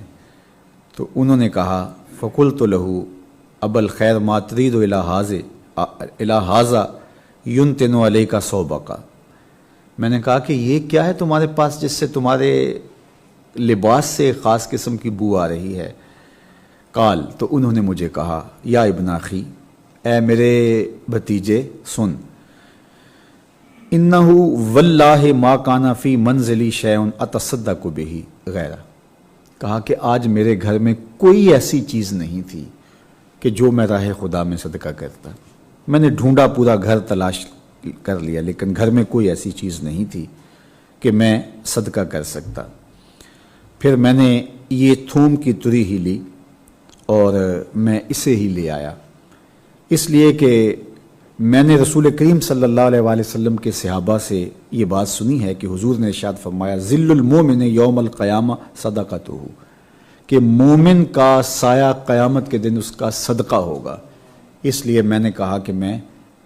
تو انہوں نے کہا فقلت له ابا الخیر ما تريد الى هذا ينتن عليك صوبك، میں نے کہا کہ یہ کیا ہے تمہارے پاس جس سے تمہارے لباس سے خاص قسم کی بو آ رہی ہے؟ قال، تو انہوں نے مجھے کہا یا ابن اخی، اے میرے بھتیجے سن، انہ واللہ ما کان فی منزلی شیء اتصدق بہ غیرہ، کہا کہ آج میرے گھر میں کوئی ایسی چیز نہیں تھی کہ جو میں راہ خدا میں صدقہ کرتا۔ میں نے ڈھونڈا، پورا گھر تلاش کر لیا، لیکن گھر میں کوئی ایسی چیز نہیں تھی کہ میں صدقہ کر سکتا۔ پھر میں نے یہ تھوم کی تری ہی لی اور میں اسے ہی لے آیا، اس لیے کہ میں نے رسول کریم صلی اللہ علیہ وآلہ وسلم کے صحابہ سے یہ بات سنی ہے کہ حضور نے ارشاد فرمایا ظل المومن یوم القیامہ صدقتہ، کہ مومن کا سایہ قیامت کے دن اس کا صدقہ ہوگا، اس لیے میں نے کہا کہ میں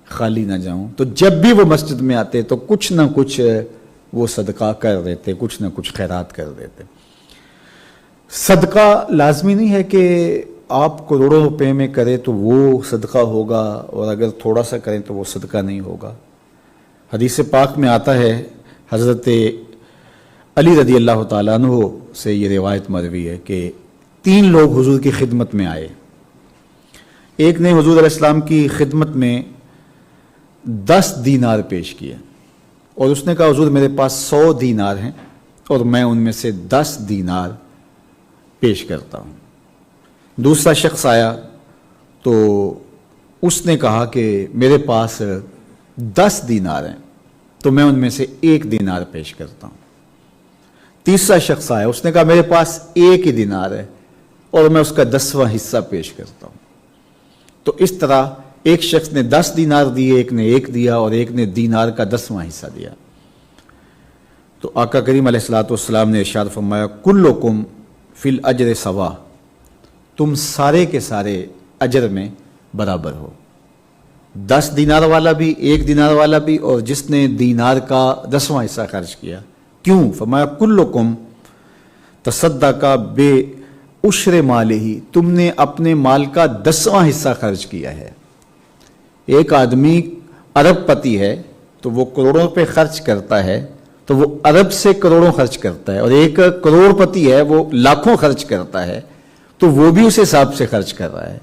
خالی نہ جاؤں۔ تو جب بھی وہ مسجد میں آتے تو کچھ نہ کچھ وہ صدقہ کر دیتے، کچھ نہ کچھ خیرات کر دیتے۔ صدقہ لازمی نہیں ہے کہ آپ کروڑوں روپے میں کریں تو وہ صدقہ ہوگا، اور اگر تھوڑا سا کریں تو وہ صدقہ نہیں ہوگا۔ حدیث پاک میں آتا ہے، حضرت علی رضی اللہ تعالیٰ عنہ سے یہ روایت مروی ہے کہ 3 لوگ حضور کی خدمت میں آئے۔ ایک نے حضور علیہ السلام کی خدمت میں 10 دینار پیش کیے، اور اس نے کہا حضور میرے پاس 100 دینار ہیں اور میں ان میں سے 10 دینار پیش کرتا ہوں۔ دوسرا شخص آیا تو اس نے کہا کہ میرے پاس 10 دینار ہیں تو میں ان میں سے 1 دینار پیش کرتا ہوں۔ تیسرا شخص آیا، اس نے کہا میرے پاس 1 ہی دینار ہے اور میں اس کا 10واں حصہ پیش کرتا ہوں۔ تو اس طرح ایک شخص نے 10 دینار دیے، ایک نے 1 دیا، اور ایک نے دینار کا 10واں حصہ دیا۔ تو آقا کریم علیہ الصلوۃ والسلام نے ارشاد فرمایا کلکم فی الاجر سوا، تم سارے کے سارے اجر میں برابر ہو، 10 دینار والا بھی، 1 دینار والا بھی، اور جس نے دینار کا 10واں حصہ خرچ کیا۔ کیوں؟ فرمایا کلکم تصدق بے عشر مالہ، تم نے اپنے مال کا 10واں حصہ خرچ کیا ہے۔ ایک آدمی ارب پتی ہے تو وہ کروڑوں پہ خرچ کرتا ہے، تو وہ ارب سے کروڑوں خرچ کرتا ہے، اور ایک کروڑ پتی ہے وہ لاکھوں خرچ کرتا ہے، تو وہ بھی اس حساب سے خرچ کر رہا ہے۔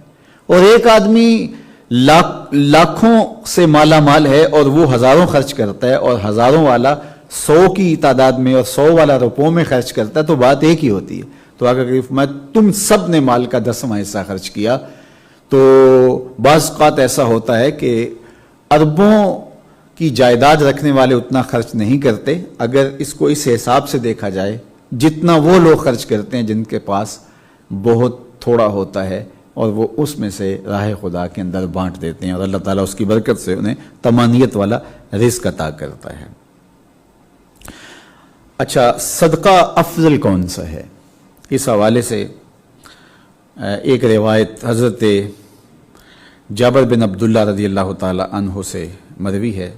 اور ایک آدمی لاکھوں سے مالا مال ہے اور وہ ہزاروں خرچ کرتا ہے، اور ہزاروں والا 100 کی تعداد میں اور 100 والا روپوں میں خرچ کرتا ہے، تو بات ایک ہی ہوتی ہے۔ تو آقا کریم فرمایا تم سب نے مال کا 10واں حصہ خرچ کیا۔ تو بعض اوقات ایسا ہوتا ہے کہ اربوں کی جائیداد رکھنے والے اتنا خرچ نہیں کرتے، اگر اس کو اس حساب سے دیکھا جائے جتنا وہ لوگ خرچ کرتے ہیں جن کے پاس بہت تھوڑا ہوتا ہے، اور وہ اس میں سے راہ خدا کے اندر بانٹ دیتے ہیں، اور اللہ تعالیٰ اس کی برکت سے انہیں تمانیت والا رزق عطا کرتا ہے۔ اچھا، صدقہ افضل کون سا ہے؟ اس حوالے سے ایک روایت حضرت جابر بن عبداللہ رضی اللہ تعالی عنہ سے مروی ہے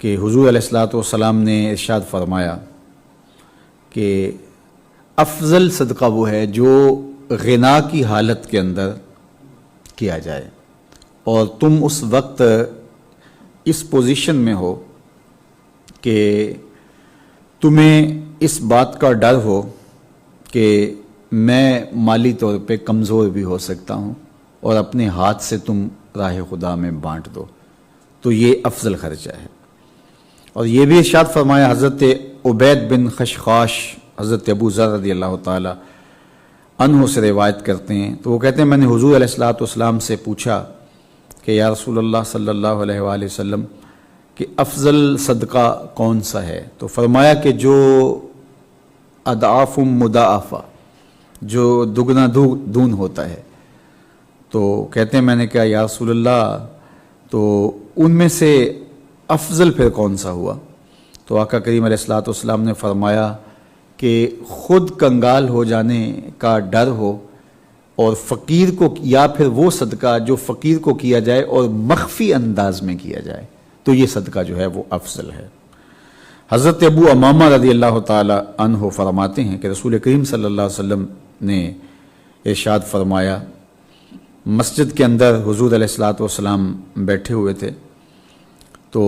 کہ حضور علیہ الصلوۃ والسلام نے ارشاد فرمایا کہ افضل صدقہ وہ ہے جو غنا کی حالت کے اندر کیا جائے، اور تم اس وقت اس پوزیشن میں ہو کہ تمہیں اس بات کا ڈر ہو کہ میں مالی طور پہ کمزور بھی ہو سکتا ہوں، اور اپنے ہاتھ سے تم راہ خدا میں بانٹ دو، تو یہ افضل خرچہ ہے۔ اور یہ بھی ارشاد فرمایا، حضرت عبید بن خشخاش حضرت ابو ذر رضی اللہ تعالی عنہ سے روایت کرتے ہیں، تو وہ کہتے ہیں میں نے حضور علیہ الصلوۃ والسلام سے پوچھا کہ یا رسول اللہ صلی اللہ علیہ وآلہ وسلم کہ افضل صدقہ کون سا ہے؟ تو فرمایا کہ جو اضعاف مضاعفہ، جو دگنا دون ہوتا ہے۔ تو کہتے ہیں میں نے کہا یا رسول اللہ تو ان میں سے افضل پھر کون سا ہوا؟ تو آقا کریم علیہ الصلوۃ والسلام نے فرمایا کہ خود کنگال ہو جانے کا ڈر ہو اور فقیر کو، یا پھر وہ صدقہ جو فقیر کو کیا جائے اور مخفی انداز میں کیا جائے، تو یہ صدقہ جو ہے وہ افضل ہے۔ حضرت ابو امامہ رضی اللہ تعالی عنہ فرماتے ہیں کہ رسول کریم صلی اللہ علیہ وسلم نے ارشاد فرمایا، مسجد کے اندر حضور علیہ الصلوۃ والسلام بیٹھے ہوئے تھے، تو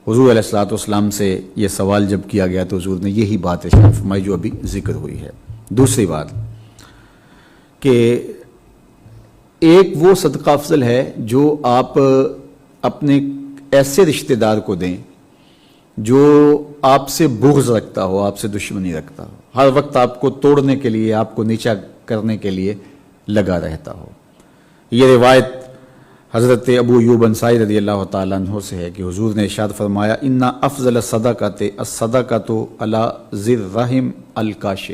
حضور علیہ الصلوۃ والسلام سے یہ سوال جب کیا گیا تو حضور نے یہی بات ارشاد فرمائی جو ابھی ذکر ہوئی ہے۔ دوسری بات کہ ایک وہ صدقہ افضل ہے جو آپ اپنے ایسے رشتہ دار کو دیں جو آپ سے بغض رکھتا ہو، آپ سے دشمنی رکھتا ہو، ہر وقت آپ کو توڑنے کے لیے، آپ کو نیچا کرنے کے لیے لگا رہتا ہو۔ یہ روایت حضرت ابو ایوب انصاری رضی اللہ تعالیٰ عنہ سے ہے کہ حضور نے ارشاد فرمایا، ان افضل الصدقۃ الصدقۃ علی ذی الرحم الکاش،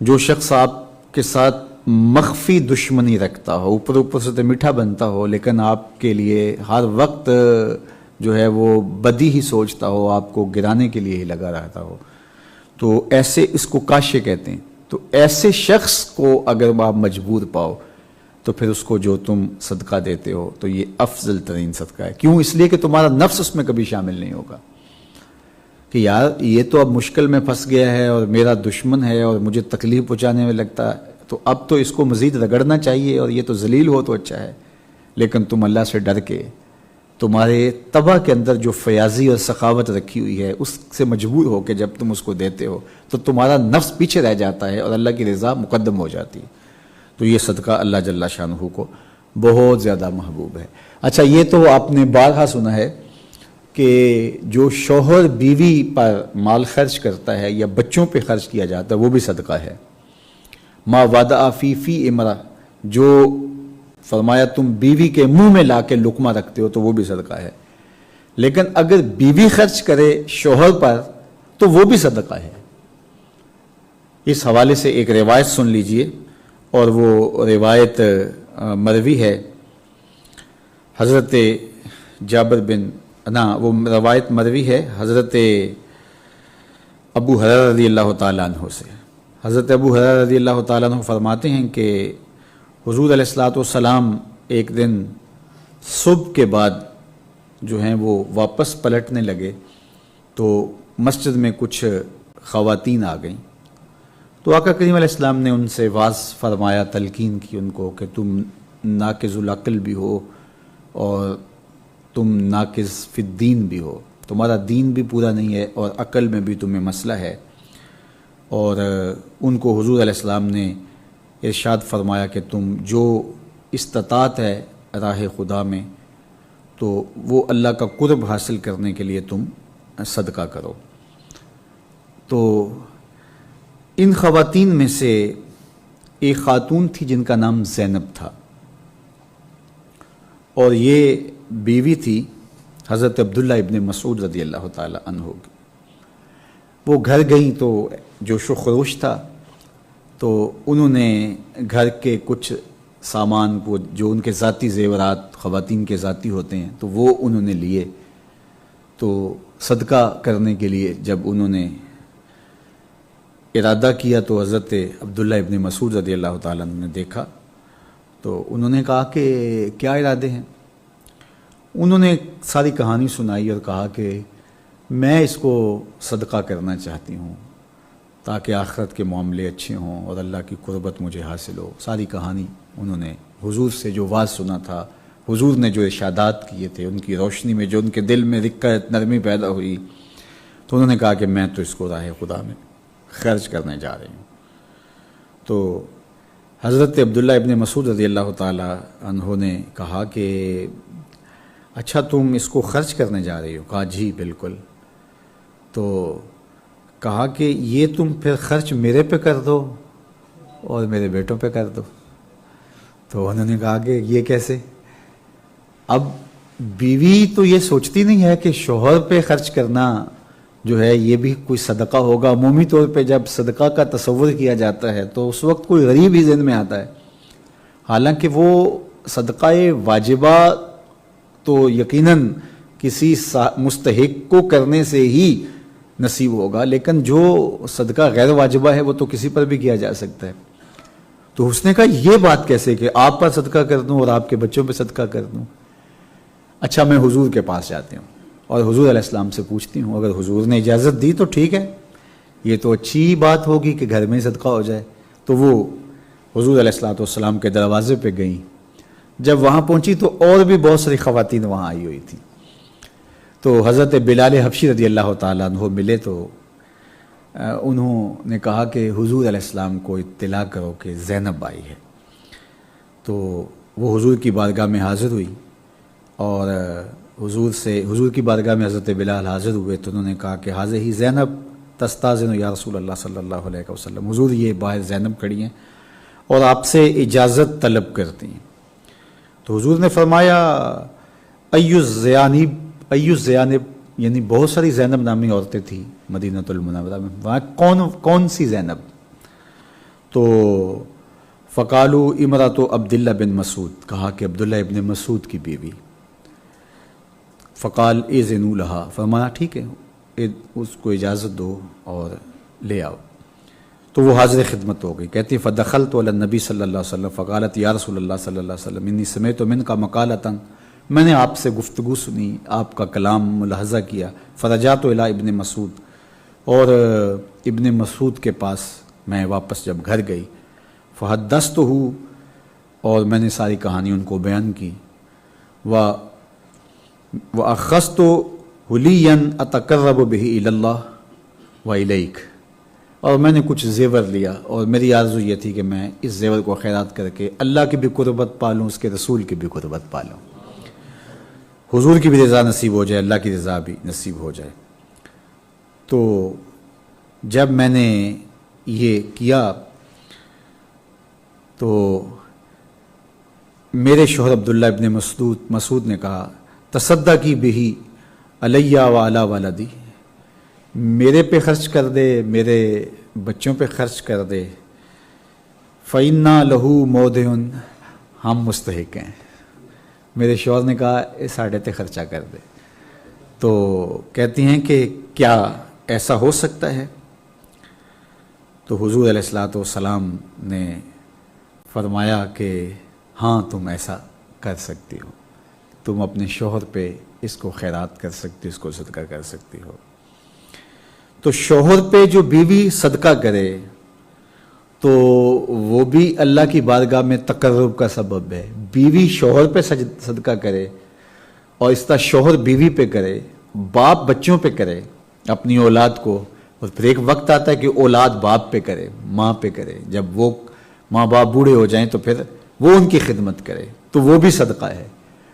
جو شخص آپ کے ساتھ مخفی دشمنی رکھتا ہو، اوپر اوپر سے تو میٹھا بنتا ہو لیکن آپ کے لیے ہر وقت جو ہے وہ بدی ہی سوچتا ہو، آپ کو گرانے کے لیے ہی لگا رہتا ہو، تو ایسے اس کو کاشے کہتے ہیں۔ تو ایسے شخص کو اگر آپ مجبور پاؤ تو پھر اس کو جو تم صدقہ دیتے ہو تو یہ افضل ترین صدقہ ہے۔ کیوں؟ اس لیے کہ تمہارا نفس اس میں کبھی شامل نہیں ہوگا کہ یار یہ تو اب مشکل میں پھنس گیا ہے اور میرا دشمن ہے اور مجھے تکلیف پہنچانے میں لگتا ہے، تو اب تو اس کو مزید رگڑنا چاہیے اور یہ تو ذلیل ہو تو اچھا ہے، لیکن تم اللہ سے ڈر کے، تمہارے طبع کے اندر جو فیاضی اور سخاوت رکھی ہوئی ہے اس سے مجبور ہو کے جب تم اس کو دیتے ہو تو تمہارا نفس پیچھے رہ جاتا ہے اور اللہ کی رضا مقدم ہو جاتی ہے۔ تو یہ صدقہ اللہ جل شانہ کو بہت زیادہ محبوب ہے۔ اچھا، یہ تو آپ نے بارہا سنا ہے کہ جو شوہر بیوی پر مال خرچ کرتا ہے یا بچوں پہ خرچ کیا جاتا ہے وہ بھی صدقہ ہے۔ ما وضع فی امرأ، جو فرمایا تم بیوی کے منہ میں لا کے لقمہ رکھتے ہو تو وہ بھی صدقہ ہے، لیکن اگر بیوی خرچ کرے شوہر پر تو وہ بھی صدقہ ہے۔ اس حوالے سے ایک روایت سن لیجئے، اور وہ روایت مروی ہے حضرت جابر بن وہ روایت مروی ہے حضرت ابو ہریرہ رضی اللہ تعالیٰ عنہ سے۔ حضرت ابو ہریرہ رضی اللہ تعالیٰ عنہ فرماتے ہیں کہ حضور علیہ الصلوۃ والسلام ایک دن صبح کے بعد جو ہیں وہ واپس پلٹنے لگے تو مسجد میں کچھ خواتین آ گئیں، تو آقا کریم علیہ السلام نے ان سے واعظ فرمایا، تلقین کی ان کو کہ تم ناقض العقل بھی ہو اور تم ناقض فی الدین بھی ہو، تمہارا دین بھی پورا نہیں ہے اور عقل میں بھی تمہیں مسئلہ ہے۔ اور ان کو حضور علیہ السلام نے ارشاد فرمایا کہ تم جو استطاعت ہے راہ خدا میں تو وہ اللہ کا قرب حاصل کرنے کے لیے تم صدقہ کرو۔ تو ان خواتین میں سے ایک خاتون تھی جن کا نام زینب تھا، اور یہ بیوی تھی حضرت عبداللہ ابن مسعود رضی اللہ تعالی عنہ کی۔ وہ گھر گئیں تو جوش و خروش تھا، تو انہوں نے گھر کے کچھ سامان کو جو ان کے ذاتی زیورات خواتین کے ذاتی ہوتے ہیں تو وہ انہوں نے لیے، تو صدقہ کرنے کے لیے جب انہوں نے ارادہ کیا تو حضرت عبداللہ ابن مسعود رضی اللہ تعالیٰ عنہ نے دیکھا تو انہوں نے کہا کہ کیا ارادے ہیں؟ انہوں نے ساری کہانی سنائی اور کہا کہ میں اس کو صدقہ کرنا چاہتی ہوں تاکہ آخرت کے معاملے اچھے ہوں اور اللہ کی قربت مجھے حاصل ہو۔ ساری کہانی انہوں نے حضور سے جو واعظ سنا تھا، حضور نے جو ارشادات کیے تھے، ان کی روشنی میں جو ان کے دل میں رقت نرمی پیدا ہوئی، تو انہوں نے کہا کہ میں تو اس کو راہ خدا میں خرچ کرنے جا رہی ہوں۔ تو حضرت عبداللہ ابن مسعود رضی اللہ تعالی عنہ نے کہا کہ اچھا تم اس کو خرچ کرنے جا رہی ہو؟ کہا جی بالکل۔ تو کہا کہ یہ تم پھر خرچ میرے پہ کر دو اور میرے بیٹوں پہ کر دو۔ تو انہوں نے کہا کہ یہ کیسے؟ اب بیوی تو یہ سوچتی نہیں ہے کہ شوہر پہ خرچ کرنا جو ہے یہ بھی کوئی صدقہ ہوگا. عمومی طور پہ جب صدقہ کا تصور کیا جاتا ہے تو اس وقت کوئی غریب ہی ذہن میں آتا ہے، حالانکہ وہ صدقہ واجبہ تو یقیناً کسی مستحق کو کرنے سے ہی نصیب ہوگا، لیکن جو صدقہ غیر واجبہ ہے وہ تو کسی پر بھی کیا جا سکتا ہے. تو اس نے کہا یہ بات کیسے کہ آپ پر صدقہ کر دوں اور آپ کے بچوں پہ صدقہ کر دوں. اچھا میں حضور کے پاس جاتی ہوں اور حضور علیہ السلام سے پوچھتی ہوں، اگر حضور نے اجازت دی تو ٹھیک ہے، یہ تو اچھی بات ہوگی کہ گھر میں صدقہ ہو جائے. تو وہ حضور علیہ السلام کے دروازے پہ گئیں. جب وہاں پہنچی تو اور بھی بہت ساری خواتین وہاں آئی ہوئی تھیں. تو حضرت بلال حبشی رضی اللہ تعالیٰ عنہ ملے تو انہوں نے کہا کہ حضور علیہ السلام کو اطلاع کرو کہ زینب آئی ہے. تو وہ حضور کی بارگاہ میں حاضر ہوئی اور حضور کی بارگاہ میں حضرت بلال حاضر ہوئے تو انہوں نے کہا کہ حاضر زینب تستاذن یا رسول اللہ صلی اللہ علیہ وسلم، حضور یہ باہر زینب کھڑی ہیں اور آپ سے اجازت طلب کرتی ہیں. تو حضور نے فرمایا ایو زیانب، یعنی بہت ساری زینب نامی عورتیں تھیں مدینہ المنورہ میں، وہاں کون سی زینب؟ تو فقالو امرات عبداللہ بن مسعود، کہا کہ عبداللہ ابن مسعود کی بیوی. فقال اذنوا لها، فرمایا ٹھیک ہے اس کو اجازت دو اور لے آؤ. تو وہ حاضر خدمت ہو گئی. کہتی فدخلت علی النبی صلی اللہ علیہ وسلم فقالت یا رسول اللہ صلی اللہ علیہ وسلم انی سمعت منک مقالۃ، میں نے آپ سے گفتگو سنی، آپ کا کلام ملاحظہ کیا. فرجعت الی ابن مسعود، اور ابن مسعود کے پاس میں واپس جب گھر گئی، فحدثتہ، اور میں نے ساری کہانی ان کو بیان کی. وَأَخَذْتُ حُلِيًّا أَتَقَرَّبُ بِهِ إِلَى اللَّهِ وَإِلَيْكَ، اور میں نے کچھ زیور لیا اور میری آرزو یہ تھی کہ میں اس زیور کو خیرات کر کے اللہ کی بھی قربت پالوں، اس کے رسول کی بھی قربت پالوں، حضور کی بھی رضا نصیب ہو جائے، اللہ کی رضا بھی نصیب ہو جائے. تو جب میں نے یہ کیا تو میرے شوہر عبداللہ ابن مسعود نے کہا تصدقی بہی علیہ وعلی ولدی، میرے پہ خرچ کر دے، میرے بچوں پہ خرچ کر دے. فَإِنَّا لَهُ مَوْدِعٌ، ہم مستحق ہیں. میرے شوہر نے کہا ساڑھے تے خرچہ کر دے. تو کہتی ہیں کہ کیا ایسا ہو سکتا ہے؟ تو حضور علیہ السلام نے فرمایا کہ ہاں تم ایسا کر سکتی ہو، تم اپنے شوہر پہ اس کو خیرات کر سکتی ہو، اس کو صدقہ کر سکتی ہو. تو شوہر پہ جو بیوی صدقہ کرے تو وہ بھی اللہ کی بارگاہ میں تقرب کا سبب ہے. بیوی شوہر پہ صدقہ کرے اور اس طرح شوہر بیوی پہ کرے، باپ بچوں پہ کرے، اپنی اولاد کو، اور پھر ایک وقت آتا ہے کہ اولاد باپ پہ کرے، ماں پہ کرے. جب وہ ماں باپ بوڑھے ہو جائیں تو پھر وہ ان کی خدمت کرے، تو وہ بھی صدقہ ہے.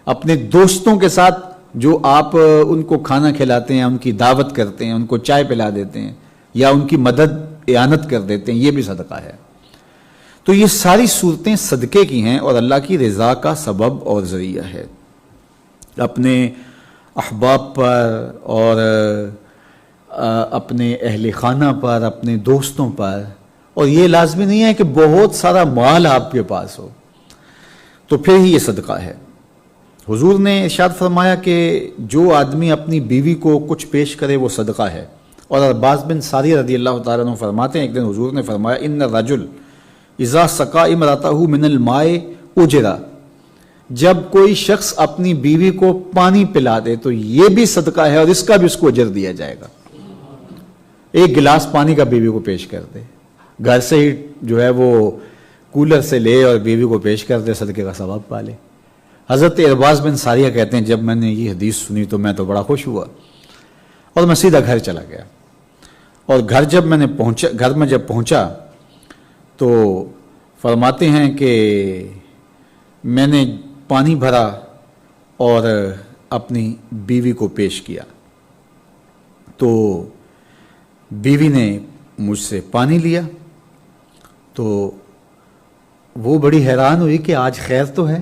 اپنے دوستوں کے ساتھ جو آپ ان کو کھانا کھلاتے ہیں، ان کی دعوت کرتے ہیں، ان کو چائے پلا دیتے ہیں یا ان کی مدد اعانت کر دیتے ہیں، یہ بھی صدقہ ہے. تو یہ ساری صورتیں صدقے کی ہیں اور اللہ کی رضا کا سبب اور ذریعہ ہے. اپنے احباب پر اور اپنے اہل خانہ پر، اپنے دوستوں پر، اور یہ لازمی نہیں ہے کہ بہت سارا مال آپ کے پاس ہو تو پھر ہی یہ صدقہ ہے. حضور نے ارشاد فرمایا کہ جو آدمی اپنی بیوی کو کچھ پیش کرے وہ صدقہ ہے. اور عباس بن ساری رضی اللہ تعالیٰ عنہ فرماتے ہیں ایک دن حضور نے فرمایا ان الرجل اذا سقا امرأتہ من الماء اجرا، جب کوئی شخص اپنی بیوی کو پانی پلا دے تو یہ بھی صدقہ ہے اور اس کا بھی اس کو اجر دیا جائے گا. ایک گلاس پانی کا بیوی کو پیش کر دے، گھر سے ہی جو ہے وہ کولر سے لے اور بیوی کو پیش کر دے، صدقے کا ثواب پالے. حضرت عباس بن ساریہ کہتے ہیں جب میں نے یہ حدیث سنی تو میں تو بڑا خوش ہوا اور میں سیدھا گھر چلا گیا. اور گھر میں جب پہنچا تو فرماتے ہیں کہ میں نے پانی بھرا اور اپنی بیوی کو پیش کیا تو بیوی نے مجھ سے پانی لیا. تو وہ بڑی حیران ہوئی کہ آج خیر تو ہے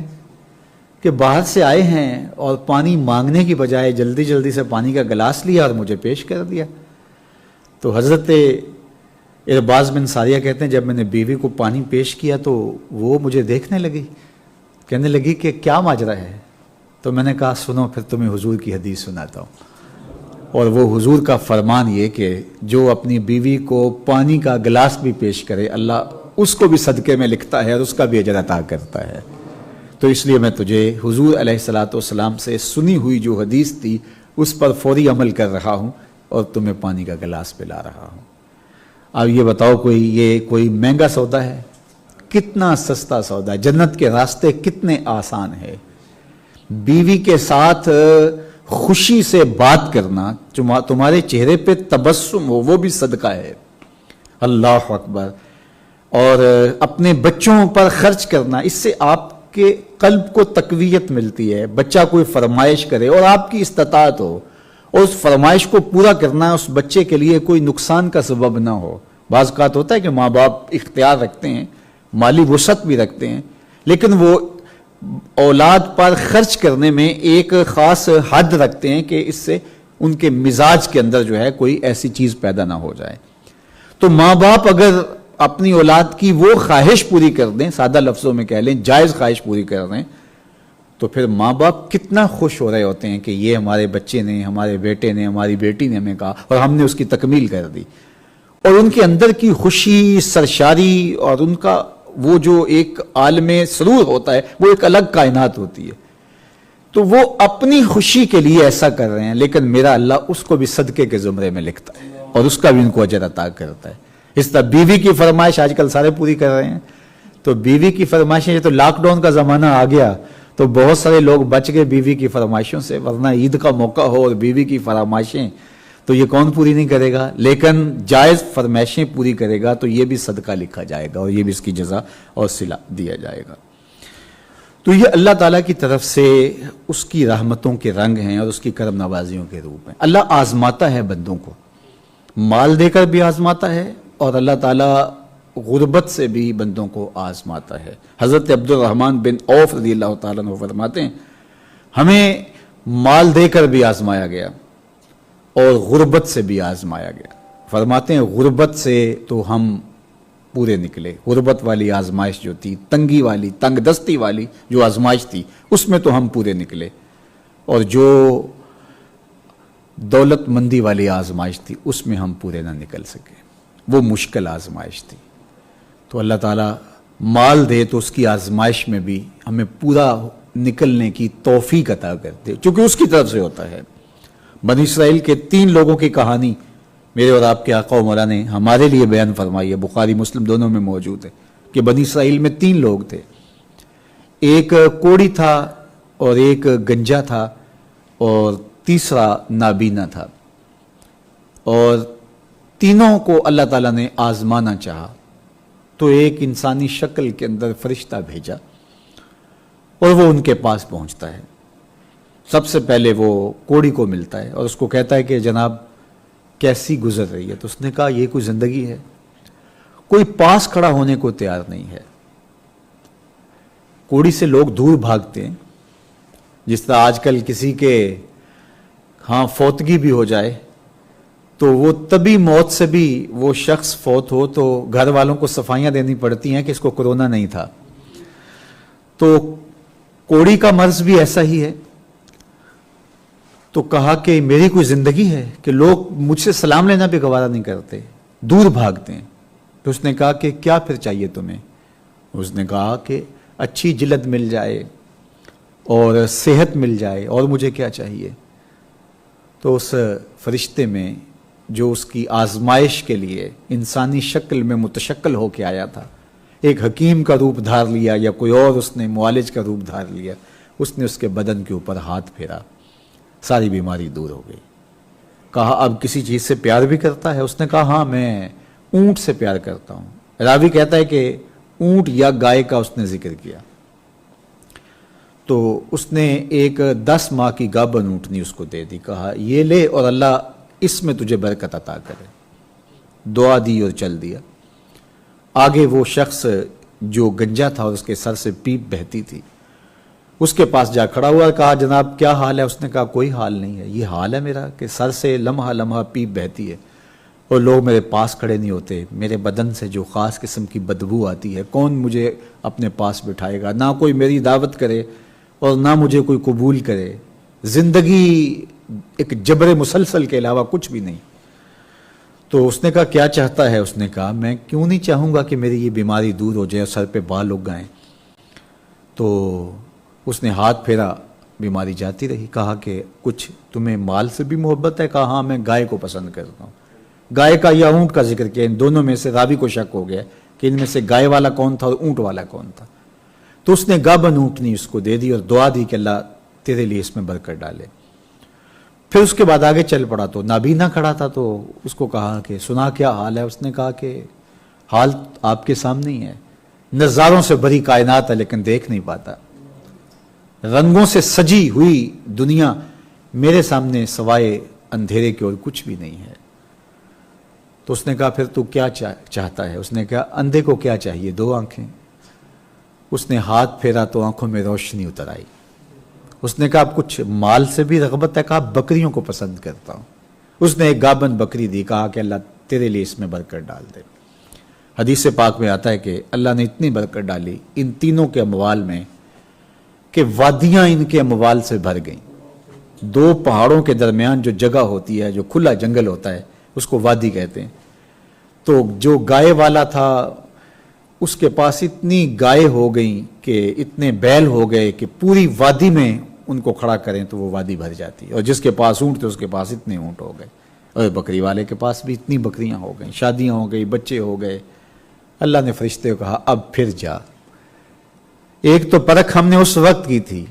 کہ باہر سے آئے ہیں اور پانی مانگنے کی بجائے جلدی جلدی سے پانی کا گلاس لیا اور مجھے پیش کر دیا. تو حضرت ارباز بن ساریہ کہتے ہیں جب میں نے بیوی کو پانی پیش کیا تو وہ مجھے دیکھنے لگی، کہنے لگی کہ کیا ماجرا ہے؟ تو میں نے کہا سنو پھر تمہیں حضور کی حدیث سناتا ہوں. اور وہ حضور کا فرمان یہ کہ جو اپنی بیوی کو پانی کا گلاس بھی پیش کرے اللہ اس کو بھی صدقے میں لکھتا ہے اور اس کا بھی اجر عطا کرتا ہے. تو اس لیے میں تجھے حضور علیہ الصلاۃ والسلام سے سنی ہوئی جو حدیث تھی اس پر فوری عمل کر رہا ہوں اور تمہیں پانی کا گلاس پلا رہا ہوں. اب یہ بتاؤ یہ کوئی مہنگا سودا ہے؟ کتنا سستا سودا ہے. جنت کے راستے کتنے آسان ہے. بیوی کے ساتھ خوشی سے بات کرنا، تمہارے چہرے پہ تبسم ہو، وہ بھی صدقہ ہے. اللہ اکبر. اور اپنے بچوں پر خرچ کرنا، اس سے آپ کے قلب کو تقویت ملتی ہے. بچہ کوئی فرمائش کرے اور آپ کی استطاعت ہو اور اس فرمائش کو پورا کرنا اس بچے کے لیے کوئی نقصان کا سبب نہ ہو. بعض اوقات ہوتا ہے کہ ماں باپ اختیار رکھتے ہیں، مالی وسعت بھی رکھتے ہیں، لیکن وہ اولاد پر خرچ کرنے میں ایک خاص حد رکھتے ہیں کہ اس سے ان کے مزاج کے اندر جو ہے کوئی ایسی چیز پیدا نہ ہو جائے. تو ماں باپ اگر اپنی اولاد کی وہ خواہش پوری کر دیں، سادہ لفظوں میں کہہ لیں جائز خواہش پوری کر دیں، تو پھر ماں باپ کتنا خوش ہو رہے ہوتے ہیں کہ یہ ہمارے بچے نے، ہمارے بیٹے نے، ہماری بیٹی نے ہمیں کہا اور ہم نے اس کی تکمیل کر دی. اور ان کے اندر کی خوشی، سرشاری اور ان کا وہ جو ایک عالم سرور ہوتا ہے وہ ایک الگ کائنات ہوتی ہے. تو وہ اپنی خوشی کے لیے ایسا کر رہے ہیں، لیکن میرا اللہ اس کو بھی صدقے کے زمرے میں لکھتا ہے اور اس کا بھی ان کو اجر عطا کرتا ہے. اس طرح بیوی کی فرمائش آج کل سارے پوری کر رہے ہیں. تو بیوی کی فرمائشیں، یہ تو لاک ڈاؤن کا زمانہ آ گیا تو بہت سارے لوگ بچ گئے بیوی کی فرمائشوں سے، ورنہ عید کا موقع ہو اور بیوی کی فرمائشیں تو یہ کون پوری نہیں کرے گا. لیکن جائز فرمائشیں پوری کرے گا تو یہ بھی صدقہ لکھا جائے گا اور یہ بھی اس کی جزا اور صلہ دیا جائے گا. تو یہ اللہ تعالیٰ کی طرف سے اس کی رحمتوں کے رنگ ہیں اور اس کی کرم نوازیوں کے روپ ہیں. اللہ آزماتا ہے بندوں کو، مال دے کر بھی آزماتا ہے اور اللہ تعالیٰ غربت سے بھی بندوں کو آزماتا ہے. حضرت عبد الرحمن بن عوف رضی اللہ تعالیٰ عنہ فرماتے ہیں ہمیں مال دے کر بھی آزمایا گیا اور غربت سے بھی آزمایا گیا. فرماتے ہیں غربت سے تو ہم پورے نکلے. غربت والی آزمائش جو تھی، تنگی والی، تنگ دستی والی جو آزمائش تھی، اس میں تو ہم پورے نکلے. اور جو دولت مندی والی آزمائش تھی اس میں ہم پورے نہ نکل سکے، وہ مشکل آزمائش تھی. تو اللہ تعالیٰ مال دے تو اس کی آزمائش میں بھی ہمیں پورا نکلنے کی توفیق عطا کرتے، چونکہ اس کی طرف سے ہوتا ہے. بنی اسرائیل کے 3 لوگوں کی کہانی میرے اور آپ کے آقا و مولا نے ہمارے لیے بیان فرمائی ہے، بخاری مسلم دونوں میں موجود ہے کہ بنی اسرائیل میں 3 لوگ تھے. ایک کوڑی تھا اور ایک گنجا تھا اور تیسرا نابینا تھا. اور تینوں کو اللہ تعالیٰ نے آزمانا چاہا تو ایک انسانی شکل کے اندر فرشتہ بھیجا اور وہ ان کے پاس پہنچتا ہے. سب سے پہلے وہ کوڑی کو ملتا ہے اور اس کو کہتا ہے کہ جناب کیسی گزر رہی ہے؟ تو اس نے کہا یہ کوئی زندگی ہے؟ کوئی پاس کھڑا ہونے کو تیار نہیں ہے. کوڑی سے لوگ دور بھاگتے ہیں، جس طرح آج کل کسی کے فوتگی بھی ہو جائے تو وہ طبی موت سے بھی وہ شخص فوت ہو تو گھر والوں کو صفائیاں دینی پڑتی ہیں کہ اس کو کرونا نہیں تھا. تو کوڑی کا مرض بھی ایسا ہی ہے. تو کہا کہ میری کوئی زندگی ہے کہ لوگ مجھ سے سلام لینا بھی گوارا نہیں کرتے، دور بھاگتے ہیں. تو اس نے کہا کہ کیا پھر چاہیے تمہیں؟ اس نے کہا کہ اچھی جلد مل جائے اور صحت مل جائے، اور مجھے کیا چاہیے؟ تو اس فرشتے میں جو اس کی آزمائش کے لیے انسانی شکل میں متشکل ہو کے آیا تھا، ایک حکیم کا روپ دھار لیا یا کوئی اور اس نے معالج کا روپ دھار لیا، اس نے اس کے بدن کے اوپر ہاتھ پھیرا، ساری بیماری دور ہو گئی. کہا اب کسی چیز سے پیار بھی کرتا ہے؟ اس نے کہا ہاں میں اونٹ سے پیار کرتا ہوں. راوی کہتا ہے کہ اونٹ یا گائے کا اس نے ذکر کیا. تو اس نے ایک 10 ماہ کی گابن اونٹنی اس کو دے دی. کہا یہ لے اور اللہ اس میں تجھے برکت عطا کرے. دعا دی اور چل دیا. آگے وہ شخص جو گنجا تھا اور اس کے سر سے پیپ بہتی تھی، اس کے پاس جا کھڑا ہوا، کہا جناب کیا حال ہے؟ اس نے کہا کوئی حال نہیں ہے، یہ حال ہے میرا کہ سر سے لمحہ لمحہ پیپ بہتی ہے. اور لوگ میرے پاس کھڑے نہیں ہوتے، میرے بدن سے جو خاص قسم کی بدبو آتی ہے، کون مجھے اپنے پاس بٹھائے گا؟ نہ کوئی میری دعوت کرے اور نہ مجھے کوئی قبول کرے، زندگی ایک جبر مسلسل کے علاوہ کچھ بھی نہیں۔ تو اس نے کہا کیا چاہتا ہے؟ اس نے کہا میں کیوں نہیں چاہوں گا کہ میری یہ بیماری دور ہو جائے اور سر پہ بال اگ گئیں۔ تو اس نے ہاتھ پھیرا، بیماری جاتی رہی۔ کہا کہ کچھ تمہیں مال سے بھی محبت ہے؟ کہا ہاں، میں گائے کو پسند کرتا ہوں۔ گائے کا یا اونٹ کا ذکر کیا، ان دونوں میں سے راوی کو شک ہو گیا کہ ان میں سے گائے والا کون تھا اور اونٹ والا کون تھا۔ تو اس نے گابن اونٹنی اس کو دے دی اور دعا دی کہ اللہ تیرے لیے اس میں برکت ڈالے۔ پھر اس کے بعد آگے چل پڑا تو نابینا کھڑا تھا، تو اس کو کہا کہ سنا کیا حال ہے؟ اس نے کہا کہ حال آپ کے سامنے ہی ہے، نظاروں سے بھری کائنات ہے لیکن دیکھ نہیں پاتا، رنگوں سے سجی ہوئی دنیا میرے سامنے سوائے اندھیرے کے اور کچھ بھی نہیں ہے۔ تو اس نے کہا پھر تو کیا چاہتا ہے؟ اس نے کہا اندھے کو کیا چاہیے؟ 2 آنکھیں۔ اس نے ہاتھ پھیرا تو آنکھوں میں روشنی اتر آئی۔ اس نے کہا اب کچھ مال سے بھی رغبت ہے؟ کہا بکریوں کو پسند کرتا ہوں۔ اس نے ایک گابن بکری دی، کہا کہ اللہ تیرے لیے اس میں برکت ڈال دے۔ حدیث پاک میں آتا ہے کہ اللہ نے اتنی برکت ڈالی ان تینوں کے اموال میں کہ وادیاں ان کے اموال سے بھر گئیں۔ 2 پہاڑوں کے درمیان جو جگہ ہوتی ہے، جو کھلا جنگل ہوتا ہے، اس کو وادی کہتے ہیں۔ تو جو گائے والا تھا اس کے پاس اتنی گائے ہو گئیں کہ اتنے بیل ہو گئے کہ پوری وادی میں ان کو کھڑا کریں تو وہ وادی بھر جاتی، اور جس کے پاس اونٹ تھے اس کے پاس اتنے اونٹ ہو گئے، اور بکری والے کے پاس بھی اتنی بکریاں ہو گئیں، شادیاں ہو گئی، بچے ہو گئے۔ اللہ نے فرشتے کو کہا اب پھر جا۔ ایک تو پرکھ ہم نے اس وقت کی تھی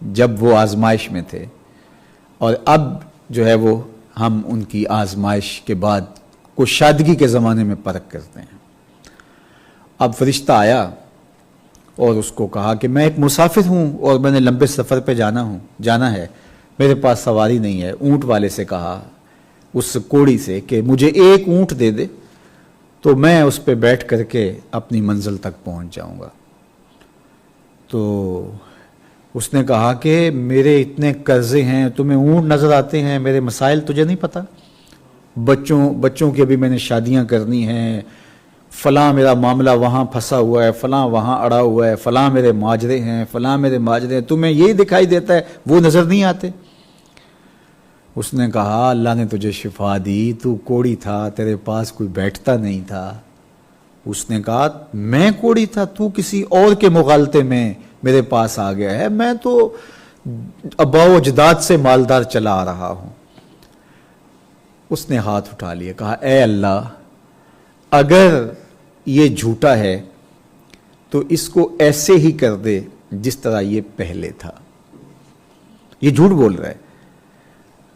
جب وہ آزمائش میں تھے، اور اب جو ہے وہ ہم ان کی آزمائش کے بعد کو شادگی کے زمانے میں پرکھ کرتے ہیں۔ اب فرشتہ آیا اور اس کو کہا کہ میں ایک مسافر ہوں اور میں نے لمبے سفر پہ جانا ہے، میرے پاس سواری نہیں ہے۔ اونٹ والے سے کہا، اس کوڑی سے، کہ مجھے ایک اونٹ دے دے تو میں اس پہ بیٹھ کر کے اپنی منزل تک پہنچ جاؤں گا۔ تو اس نے کہا کہ میرے اتنے قرضے ہیں، تمہیں اونٹ نظر آتے ہیں، میرے مسائل تجھے نہیں پتہ؟ بچوں کی ابھی میں نے شادیاں کرنی ہیں، فلاں میرا معاملہ وہاں پھنسا ہوا ہے، فلاں وہاں اڑا ہوا ہے، فلاں میرے ماجرے ہیں، فلاں میرے ماجرے ہیں، تمہیں یہی دکھائی دیتا ہے، وہ نظر نہیں آتے؟ اس نے کہا اللہ نے تجھے شفا دی، تو کوڑی تھا، تیرے پاس کوئی بیٹھتا نہیں تھا۔ اس نے کہا میں کوڑی تھا، تو کسی اور کے مغالطے میں میرے پاس آ گیا ہے، میں تو آباء و اجداد سے مالدار چلا آ رہا ہوں۔ اس نے ہاتھ اٹھا لیا، کہا اے اللہ اگر یہ جھوٹا ہے تو اس کو ایسے ہی کر دے جس طرح یہ پہلے تھا۔ یہ جھوٹ بول رہا ہے،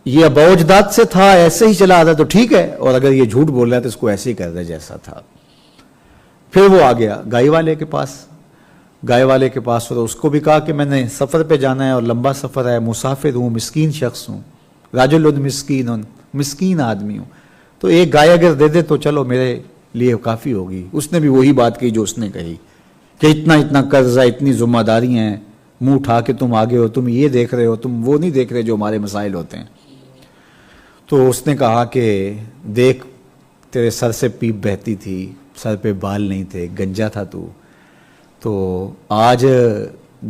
یہ آباء و اجداد سے تھا، ایسے ہی چلا آتا تو ٹھیک ہے، اور اگر یہ جھوٹ بول رہا ہے تو اس کو ایسے ہی کر دے جیسا تھا۔ پھر وہ آ گیا گائے والے کے پاس، اور اس کو بھی کہا کہ میں نے سفر پہ جانا ہے اور لمبا سفر ہے، مسافر ہوں، مسکین شخص ہوں، راجل مسکین آدمی ہوں، تو ایک گائے اگر دے دے تو چلو میرے لیے کافی ہوگی۔ اس نے بھی وہی بات کی جو اس نے کہی کہ اتنا قرضہ، اتنی ذمہ داری ہیں، منہ اٹھا کے تم آگے ہو، تم یہ دیکھ رہے ہو، تم وہ نہیں دیکھ رہے جو ہمارے مسائل ہوتے ہیں۔ تو اس نے کہا کہ دیکھ تیرے سر سے پیپ بہتی تھی، سر پہ بال نہیں تھے، گنجا تھا تو آج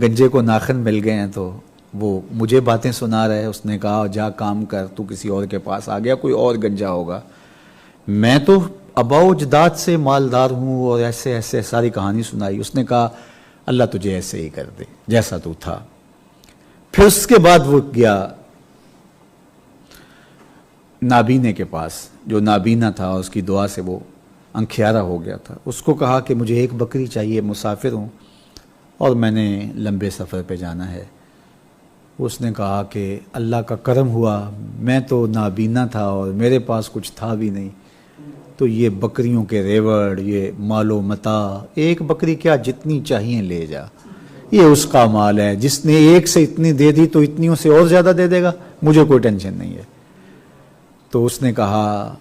گنجے کو ناخن مل گئے ہیں تو وہ مجھے باتیں سنا رہے۔ اس نے کہا جا کام کر، تو کسی اور کے پاس آ گیا، کوئی اور گنجا ہوگا، میں تو آباء و اجداد سے مالدار ہوں، اور ایسے ساری کہانی سنائی۔ اس نے کہا اللہ تجھے ایسے ہی کر دے جیسا تو تھا۔ پھر اس کے بعد وہ گیا نابینے کے پاس، جو نابینا تھا، اس کی دعا سے وہ انکھیارا ہو گیا تھا۔ اس کو کہا کہ مجھے ایک بکری چاہیے، مسافر ہوں اور میں نے لمبے سفر پہ جانا ہے۔ اس نے کہا کہ اللہ کا کرم ہوا، میں تو نابینا تھا اور میرے پاس کچھ تھا بھی نہیں، تو یہ بکریوں کے ریوڑ، یہ مال و متاع، ایک بکری کیا جتنی چاہیے لے جا، یہ اس کا مال ہے، جس نے ایک سے اتنی دے دی تو اتنیوں سے اور زیادہ دے دے گا، مجھے کوئی ٹینشن نہیں ہے۔ تو اس نے کہا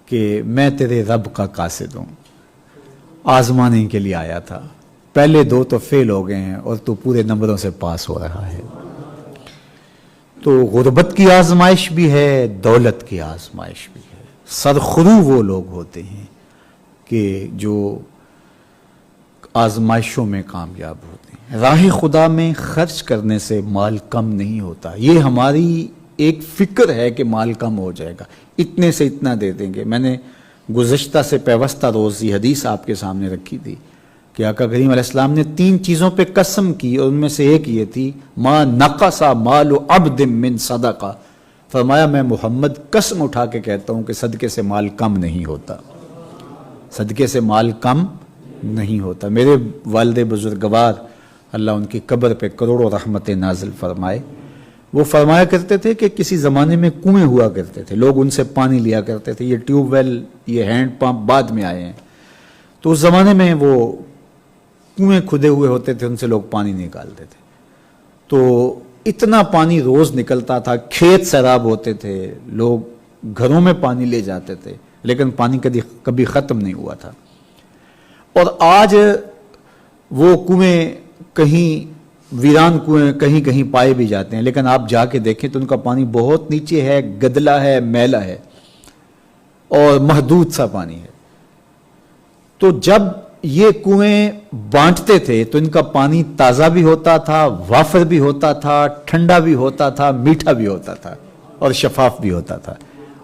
کہ میں تیرے رب کا قاصد ہوں، آزمانے کے لیے آیا تھا، پہلے 2 تو فیل ہو گئے ہیں اور تو پورے نمبروں سے پاس ہو رہا ہے۔ تو غربت کی آزمائش بھی ہے، دولت کی آزمائش بھی ہے، سرخرو وہ لوگ ہوتے ہیں کہ جو آزمائشوں میں کامیاب ہوتے ہیں۔ راہ خدا میں خرچ کرنے سے مال کم نہیں ہوتا۔ یہ ہماری ایک فکر ہے کہ مال کم ہو جائے گا، اتنے سے اتنا دے دیں گے۔ میں نے گزشتہ سے پیوستہ روز یہ حدیث آپ کے سامنے رکھی تھی کہ آقا کریم علیہ السلام نے 3 چیزوں پہ قسم کی، اور ان میں سے ایک یہ تھی ما نقص مال عبد من صدقہ۔ فرمایا میں محمد قسم اٹھا کے کہتا ہوں کہ صدقے سے مال کم نہیں ہوتا، صدقے سے مال کم نہیں ہوتا۔ میرے والد بزرگوار اللہ ان کی قبر پہ کروڑوں رحمتیں نازل فرمائے، وہ فرمایا کرتے تھے کہ کسی زمانے میں کنویں ہوا کرتے تھے، لوگ ان سے پانی لیا کرتے تھے۔ یہ ٹیوب ویل، یہ ہینڈ پمپ بعد میں آئے ہیں، تو اس زمانے میں وہ کنویں کھدے ہوئے ہوتے تھے، ان سے لوگ پانی نکالتے تھے۔ تو اتنا پانی روز نکلتا تھا، کھیت سیراب ہوتے تھے، لوگ گھروں میں پانی لے جاتے تھے، لیکن پانی کبھی ختم نہیں ہوا تھا۔ اور آج وہ کنویں کہیں ویران کنویں کہیں کہیں پائے بھی جاتے ہیں، لیکن آپ جا کے دیکھیں تو ان کا پانی بہت نیچے ہے، گدلا ہے، میلا ہے اور محدود سا پانی ہے۔ تو جب یہ کنویں بانٹتے تھے تو ان کا پانی تازہ بھی ہوتا تھا، وافر بھی ہوتا تھا، ٹھنڈا بھی ہوتا تھا، میٹھا بھی ہوتا تھا اور شفاف بھی ہوتا تھا۔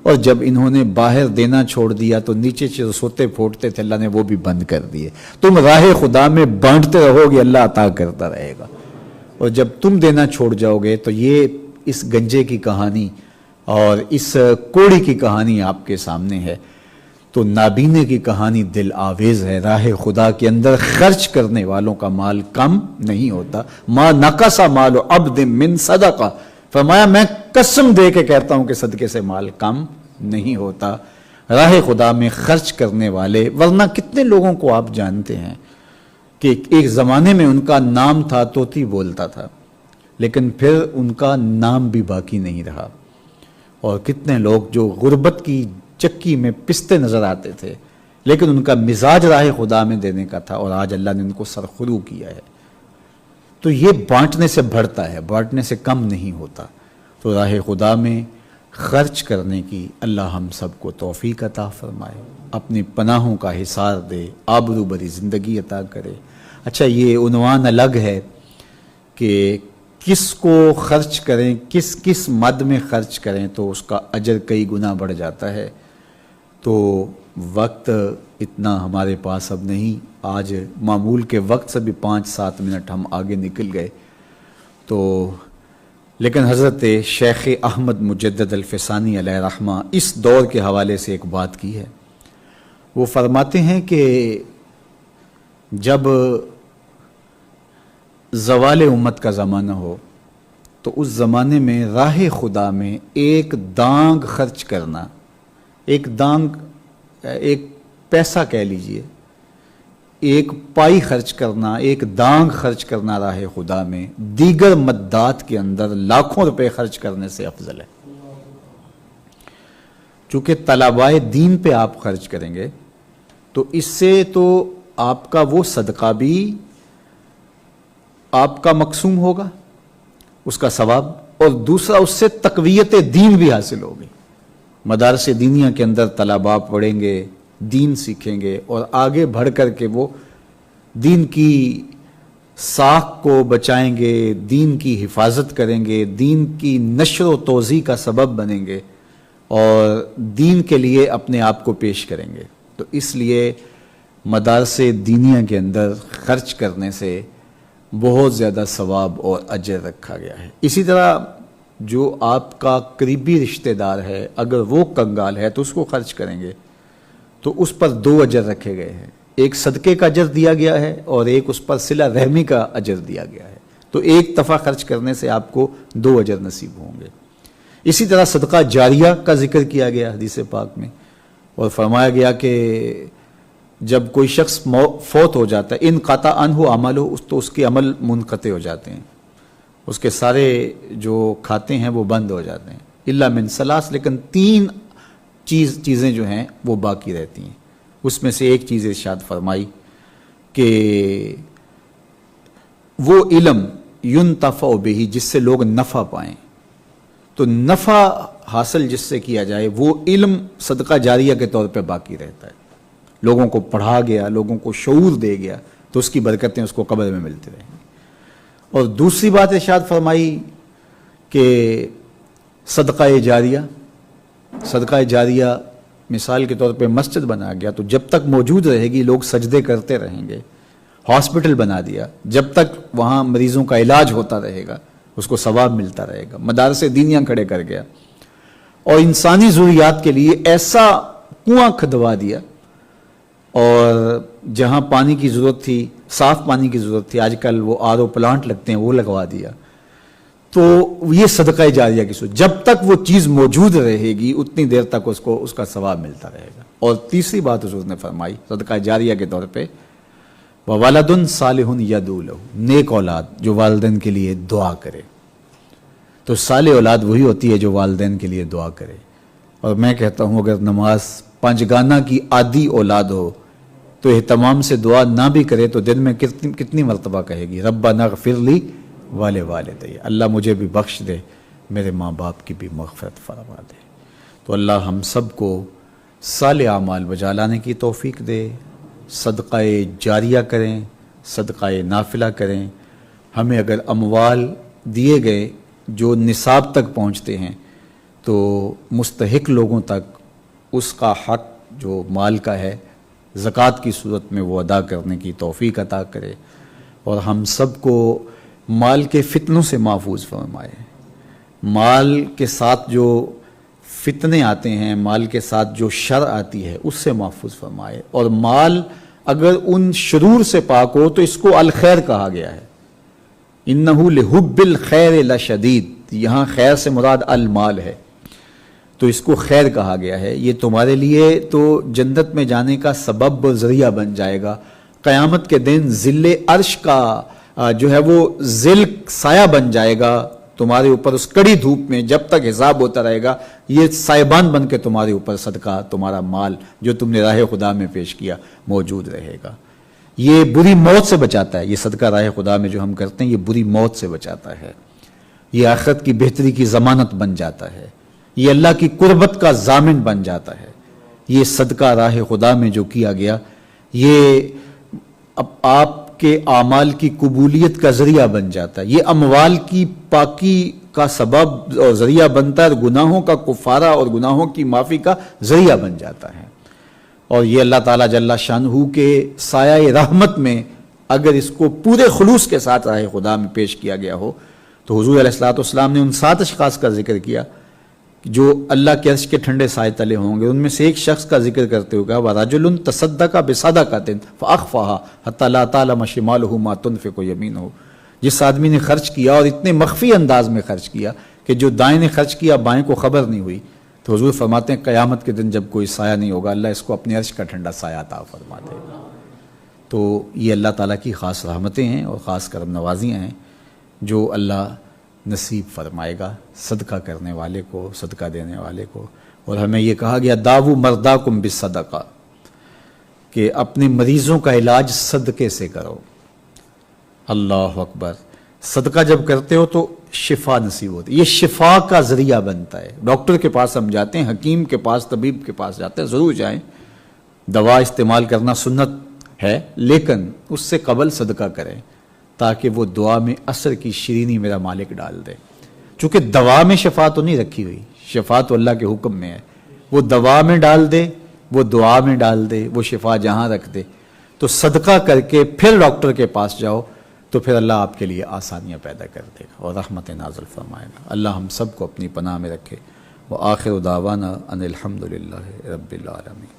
اور جب انہوں نے باہر دینا چھوڑ دیا تو نیچے سے سوتے پھوٹتے تھے، اللہ نے وہ بھی بند کر دیے۔ تم راہ خدا میں بانٹتے رہو گے، اللہ عطا کرتا رہے گا، اور جب تم دینا چھوڑ جاؤ گے تو یہ اس گنجے کی کہانی اور اس کوڑی کی کہانی آپ کے سامنے ہے۔ تو نابینے کی کہانی دل آویز ہے۔ راہ خدا کے اندر خرچ کرنے والوں کا مال کم نہیں ہوتا۔ ما نقص مال عبد من صدقہ، فرمایا میں قسم دے کے کہتا ہوں کہ صدقے سے مال کم نہیں ہوتا۔ راہ خدا میں خرچ کرنے والے، ورنہ کتنے لوگوں کو آپ جانتے ہیں کہ ایک زمانے میں ان کا نام تھا، طوطی بولتا تھا، لیکن پھر ان کا نام بھی باقی نہیں رہا۔ اور کتنے لوگ جو غربت کی چکی میں پستے نظر آتے تھے، لیکن ان کا مزاج راہ خدا میں دینے کا تھا، اور آج اللہ نے ان کو سرخرو کیا ہے۔ تو یہ بانٹنے سے بڑھتا ہے، بانٹنے سے کم نہیں ہوتا۔ تو راہ خدا میں خرچ کرنے کی اللہ ہم سب کو توفیق عطا فرمائے، اپنی پناہوں کا حصار دے، آبرو بری زندگی عطا کرے۔ اچھا، یہ عنوان الگ ہے کہ کس کو خرچ کریں، کس مد میں خرچ کریں تو اس کا اجر کئی گنا بڑھ جاتا ہے۔ تو وقت اتنا ہمارے پاس اب نہیں، آج معمول کے وقت سے بھی 5-7 منٹ ہم آگے نکل گئے۔ تو لیکن حضرت شیخ احمد مجدد الفسانی علیہ رحمہ اس دور کے حوالے سے ایک بات کی ہے۔ وہ فرماتے ہیں کہ جب زوال امت کا زمانہ ہو تو اس زمانے میں راہ خدا میں ایک دانگ خرچ کرنا، ایک پیسہ کہہ لیجئے، ایک پائی خرچ کرنا، ایک دانگ خرچ کرنا راہ خدا میں دیگر مدات کے اندر لاکھوں روپے خرچ کرنے سے افضل ہے۔ چونکہ طلبائے دین پہ آپ خرچ کریں گے تو اس سے تو آپ کا وہ صدقہ بھی آپ کا مقسوم ہوگا، اس کا ثواب، اور دوسرا اس سے تقویت دین بھی حاصل ہوگی۔ مدارس دینیہ کے اندر طلباء پڑھیں گے، دین سیکھیں گے، اور آگے بڑھ کر کے وہ دین کی ساکھ کو بچائیں گے، دین کی حفاظت کریں گے، دین کی نشر و توزیع کا سبب بنیں گے، اور دین کے لیے اپنے آپ کو پیش کریں گے۔ تو اس لیے مدارس دینیہ کے اندر خرچ کرنے سے بہت زیادہ ثواب اور اجر رکھا گیا ہے۔ اسی طرح جو آپ کا قریبی رشتہ دار ہے، اگر وہ کنگال ہے تو اس کو خرچ کریں گے تو اس پر 2 اجر رکھے گئے ہیں، ایک صدقے کا اجر دیا گیا ہے اور ایک اس پر صلہ رحمی کا اجر دیا گیا ہے۔ تو ایک دفعہ خرچ کرنے سے آپ کو 2 اجر نصیب ہوں گے۔ اسی طرح صدقہ جاریہ کا ذکر کیا گیا حدیث پاک میں، اور فرمایا گیا کہ جب کوئی شخص فوت ہو جاتا ہے، انقطع عنہ عملہ، تو اس کے عمل منقطع ہو جاتے ہیں، اس کے سارے جو کھاتے ہیں وہ بند ہو جاتے ہیں، الا من ثلاث، لیکن 3 چیزیں جو ہیں وہ باقی رہتی ہیں۔ اس میں سے ایک چیز ارشاد فرمائی کہ وہ علم ینتفع بہ، جس سے لوگ نفع پائیں۔ تو نفع حاصل جس سے کیا جائے وہ علم صدقہ جاریہ کے طور پہ باقی رہتا ہے. لوگوں کو پڑھا گیا, لوگوں کو شعور دے گیا, تو اس کی برکتیں اس کو قبر میں ملتی رہیں گی. اور دوسری بات ارشاد فرمائی کہ صدقہ جاریہ مثال کے طور پہ مسجد بنا گیا تو جب تک موجود رہے گی لوگ سجدے کرتے رہیں گے. ہاسپٹل بنا دیا, جب تک وہاں مریضوں کا علاج ہوتا رہے گا اس کو ثواب ملتا رہے گا. مدارس دینیاں کھڑے کر گیا اور انسانی ضروریات کے لیے ایسا کنواں کھدوا دیا, اور جہاں پانی کی ضرورت تھی, صاف پانی کی ضرورت تھی, آج کل وہ RO پلانٹ لگتے ہیں وہ لگوا دیا. تو یہ صدقہ جاریہ کی صورت, جب تک وہ چیز موجود رہے گی اتنی دیر تک اس کو اس کا ثواب ملتا رہے گا. اور تیسری بات حضور نے فرمائی صدقہ جاریہ کے طور پہ, وَوَلَدٌ صَالِحٌ يَدْعُو لَهُ, نیک اولاد جو والدین کے لیے دعا کرے. تو صالح اولاد وہی ہوتی ہے جو والدین کے لیے دعا کرے. اور میں کہتا ہوں اگر نماز پانچگانہ کی عادی اولاد ہو تو اہتمام سے دعا نہ بھی کرے تو دن میں کتنی مرتبہ کہے گی ربنا اغفر لی ولوالدی, اللہ مجھے بھی بخش دے, میرے ماں باپ کی بھی مغفرت فرما دے. تو اللہ ہم سب کو صالح اعمال بجا لانے کی توفیق دے, صدقہ جاریہ کریں, صدقہ نافلہ کریں. ہمیں اگر اموال دیے گئے جو نصاب تک پہنچتے ہیں تو مستحق لوگوں تک اس کا حق جو مال کا ہے زکوٰۃ کی صورت میں وہ ادا کرنے کی توفیق عطا کرے, اور ہم سب کو مال کے فتنوں سے محفوظ فرمائے. مال کے ساتھ جو فتنے آتے ہیں, مال کے ساتھ جو شر آتی ہے اس سے محفوظ فرمائے. اور مال اگر ان شرور سے پاک ہو تو اس کو الخیر کہا گیا ہے, انہو لحب الخیر لشدید, یہاں خیر سے مراد المال ہے تو اس کو خیر کہا گیا ہے. یہ تمہارے لیے تو جنت میں جانے کا سبب و ذریعہ بن جائے گا. قیامت کے دن ذل عرش کا جو ہے وہ ذل سایہ بن جائے گا تمہارے اوپر اس کڑی دھوپ میں, جب تک حساب ہوتا رہے گا یہ سائبان بن کے تمہارے اوپر صدقہ تمہارا مال جو تم نے راہ خدا میں پیش کیا موجود رہے گا. یہ بری موت سے بچاتا ہے, یہ صدقہ راہ خدا میں جو ہم کرتے ہیں یہ بری موت سے بچاتا ہے, یہ آخرت کی بہتری کی ضمانت بن جاتا ہے, یہ اللہ کی قربت کا ضامن بن جاتا ہے. یہ صدقہ راہ خدا میں جو کیا گیا یہ آپ کے اعمال کی قبولیت کا ذریعہ بن جاتا ہے, یہ اموال کی پاکی کا سبب اور ذریعہ بنتا ہے, گناہوں کا کفارہ اور گناہوں کی معافی کا ذریعہ بن جاتا ہے. اور یہ اللہ تعالیٰ جل شانہ کے سایہ رحمت میں اگر اس کو پورے خلوص کے ساتھ راہ خدا میں پیش کیا گیا ہو تو حضور علیہ الصلوۃ والسلام نے ان 7 اشخاص کا ذکر کیا جو اللہ کے عرش کے ٹھنڈے سائے تلے ہوں گے. ان میں سے ایک شخص کا ذکر کرتے ہوئے کہا وَرَجُلٌ تَصَدَّقَ بِصَدَقَةٍ فَأَخْفَاهَا حَتَّى لَا تَعْلَمَ شِمَالُهُ مَا تُنْفِقُ يَمِينُهُ, جس آدمی نے خرچ کیا اور اتنے مخفی انداز میں خرچ کیا کہ جو دائیں نے خرچ کیا بائیں کو خبر نہیں ہوئی, تو حضور فرماتے ہیں قیامت کے دن جب کوئی سایہ نہیں ہوگا اللہ اس کو اپنے عرش کا ٹھنڈا سایہ عطا فرما دے گا. تو یہ اللہ تعالیٰ کی خاص رحمتیں ہیں اور خاص کرم نوازیاں ہیں جو اللہ نصیب فرمائے گا صدقہ کرنے والے کو, صدقہ دینے والے کو. اور ہمیں یہ کہا گیا داو مرداکم بالصدقہ, کہ اپنے مریضوں کا علاج صدقے سے کرو. اللہ اکبر, صدقہ جب کرتے ہو تو شفا نصیب ہوتی ہے, یہ شفا کا ذریعہ بنتا ہے. ڈاکٹر کے پاس ہم جاتے ہیں, حکیم کے پاس, طبیب کے پاس جاتے ہیں, ضرور جائیں, دوا استعمال کرنا سنت ہے, لیکن اس سے قبل صدقہ کریں تاکہ وہ دعا میں اثر کی شیرینی میرا مالک ڈال دے. چونکہ دوا میں شفا تو نہیں رکھی ہوئی, شفا تو اللہ کے حکم میں ہے, وہ دوا میں ڈال دے, وہ دعا میں ڈال دے, وہ شفا جہاں رکھ دے. تو صدقہ کر کے پھر ڈاکٹر کے پاس جاؤ تو پھر اللہ آپ کے لیے آسانیاں پیدا کر دے گا اور رحمت نازل فرمائے گا. اللہ ہم سب کو اپنی پناہ میں رکھے. وآخر دعوانا ان الحمد للہ رب العالمین.